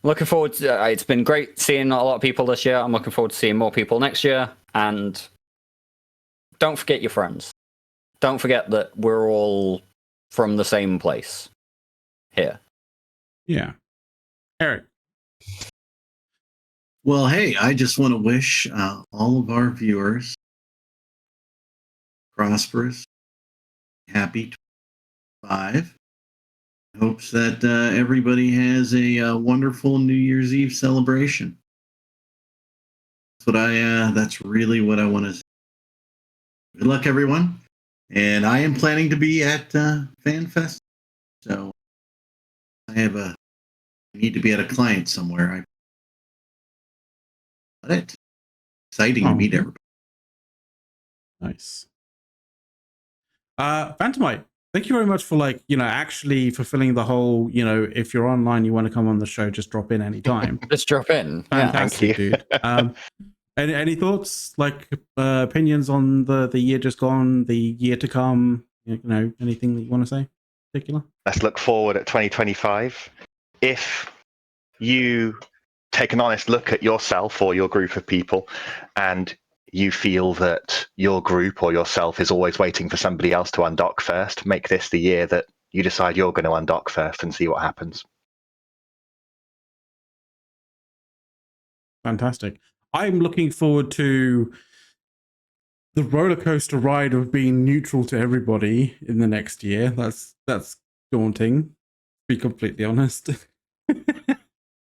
Looking forward to it's been great seeing a lot of people this year. I'm looking forward to seeing more people next year, and don't forget your friends. Don't forget that we're all from the same place here. Yeah. Eric. Well, hey, I just want to wish all of our viewers prosperous, happy 25. Hopes that everybody has a wonderful New Year's Eve celebration. That's really what I want to say. Good luck, everyone. And I am planning to be at FanFest. So I need to be at a client somewhere. Exciting to meet everybody. Nice. Phantomite, thank you very much for actually fulfilling the whole, if you're online, you want to come on the show, just drop in anytime. Just drop in. Yeah. Fantastic, dude. Any thoughts, opinions on the year just gone, the year to come? Anything that you want to say in particular? Let's look forward at 2025. If you take an honest look at yourself or your group of people, and you feel that your group or yourself is always waiting for somebody else to undock first, make this the year that you decide you're going to undock first and see what happens. Fantastic. I'm looking forward to the roller coaster ride of being neutral to everybody in the next year. That's daunting, to be completely honest.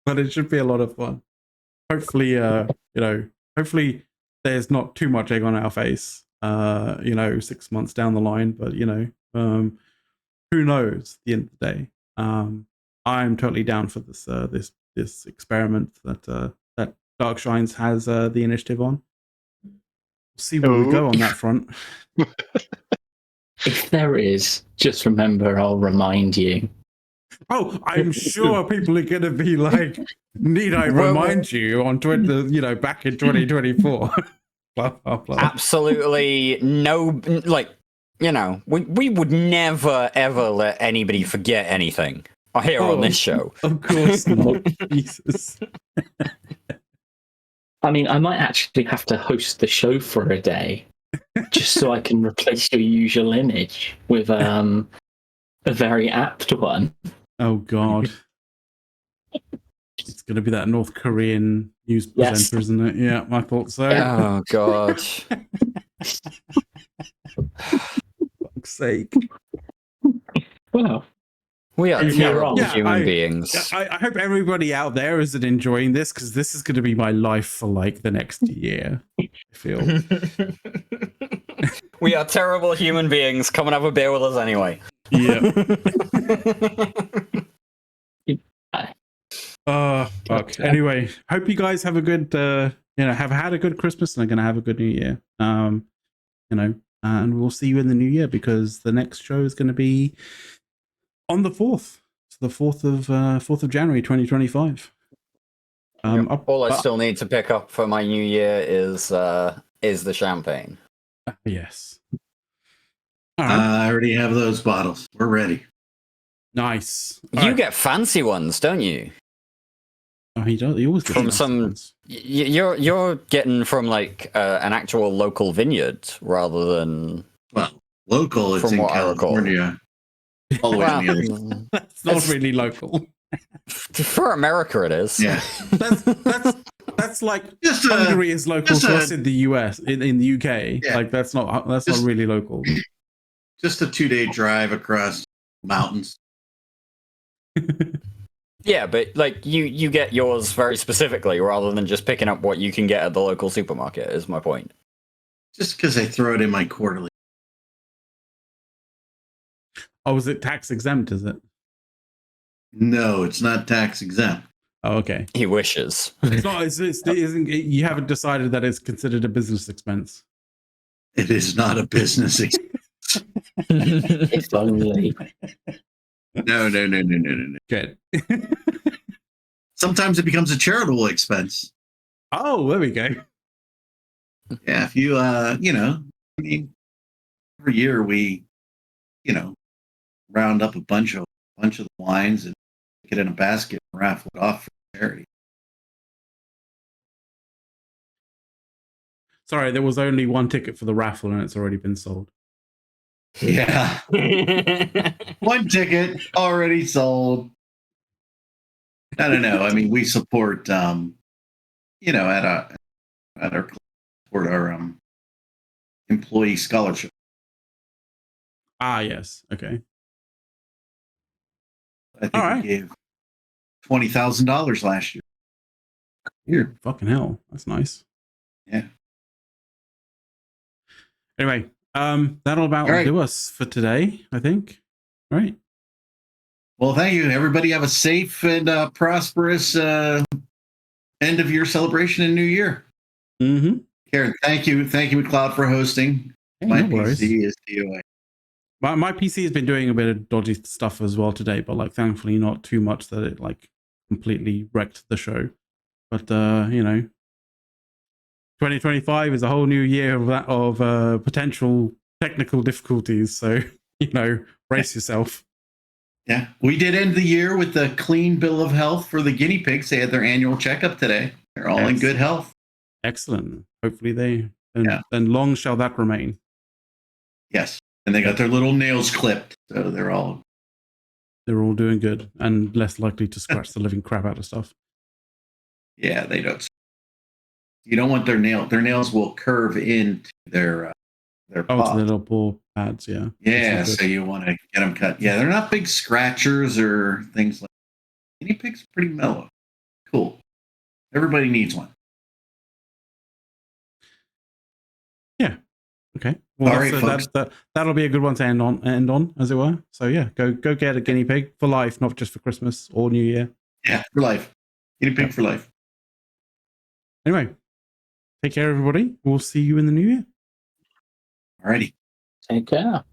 But it should be a lot of fun. Hopefully, hopefully there's not too much egg on our face, 6 months down the line, but who knows at the end of the day. I'm totally down for this experiment that Dark Shines has the initiative on. We'll see where we go on that front. If there is, just remember, I'll remind you. Oh, I'm sure people are going to be like, need I remind you on Twitter, back in 2024. Blah, blah, blah. Absolutely no, we would never, ever let anybody forget anything here on this show. Of course not. Jesus. I mean, I might actually have to host the show for a day, just so I can replace your usual image with a very apt one. Oh, God. It's going to be that North Korean news presenter, isn't it? Yeah, I thought so. Oh, God. Fuck's sake. Well, we are terrible Yeah, human beings. I hope everybody out there is enjoying this, because this is going to be my life for the next year, I feel. We are terrible human beings. Come and have a beer with us anyway. Yeah. Fuck. Anyway, hope you guys have a good, have had a good Christmas and are going to have a good New Year. And we'll see you in the new year, because the next show is going to be on the 4th. It's the 4th of January, 2025. All I still need to pick up for my new year is the champagne. Yes. I already have those bottles. We're ready. Nice. You get fancy ones, don't you? Oh, he does. He always gets From fancy ones. You're getting from an actual local vineyard rather than local. It's from in what I recall. California. All the way on the other side. That's not really local. For America, it is. Yeah. That's like Just Hungary is local to us in the US, in the UK. Yeah. That's not really local. Just a 2-day drive across mountains. Yeah, but you get yours very specifically rather than just picking up what you can get at the local supermarket, is my point. Just because I throw it in my quarterly. Oh, is it tax exempt, is it? No, it's not tax exempt. Oh, okay. He wishes. It's not, you haven't decided that it's considered a business expense. It is not a business expense. if only. No. Good. Sometimes it becomes a charitable expense. Oh, there we go. Yeah, if you, every year we, round up a bunch of the wines and get in a basket and raffle it off for charity. Sorry, there was only one ticket for the raffle and it's already been sold. Yeah. One ticket already sold. I don't know. I mean, we support, at our employee scholarship. Ah, yes. Okay. I think we gave $20,000 last year. Here. Fucking hell. That's nice. Yeah. Anyway, that'll about do us for today, I think. All right. Well, thank you. Everybody have a safe and prosperous end of year celebration and new year. Mm-hmm. Karen, thank you. Thank you, McLeod, for hosting. Hey, My no worries. PC is DOA. My PC has been doing a bit of dodgy stuff as well today, but like thankfully not too much that it like completely wrecked the show. But 2025 is a whole new year of potential technical difficulties. So brace yourself. Yeah, we did end the year with a clean bill of health for the guinea pigs. They had their annual checkup today. They're all in good health. Excellent. Hopefully and long shall that remain. Yes, and they got their little nails clipped, so they're all doing good and less likely to scratch the living crap out of stuff. Yeah, they don't. You don't want their nail. Their nails will curve into their paw. To the little paw pads. Yeah. Yeah, so you want to get them cut. Yeah, they're not big scratchers or things like that. Guinea pigs are pretty mellow. Cool. Everybody needs one. Yeah. Okay. Well, All right, that'll be a good one to end on, as it were. So yeah, go get a guinea pig for life, not just for Christmas or New Year. Yeah, for life. Guinea pig for life. Anyway, take care, everybody. We'll see you in the new year. Alrighty. Take care.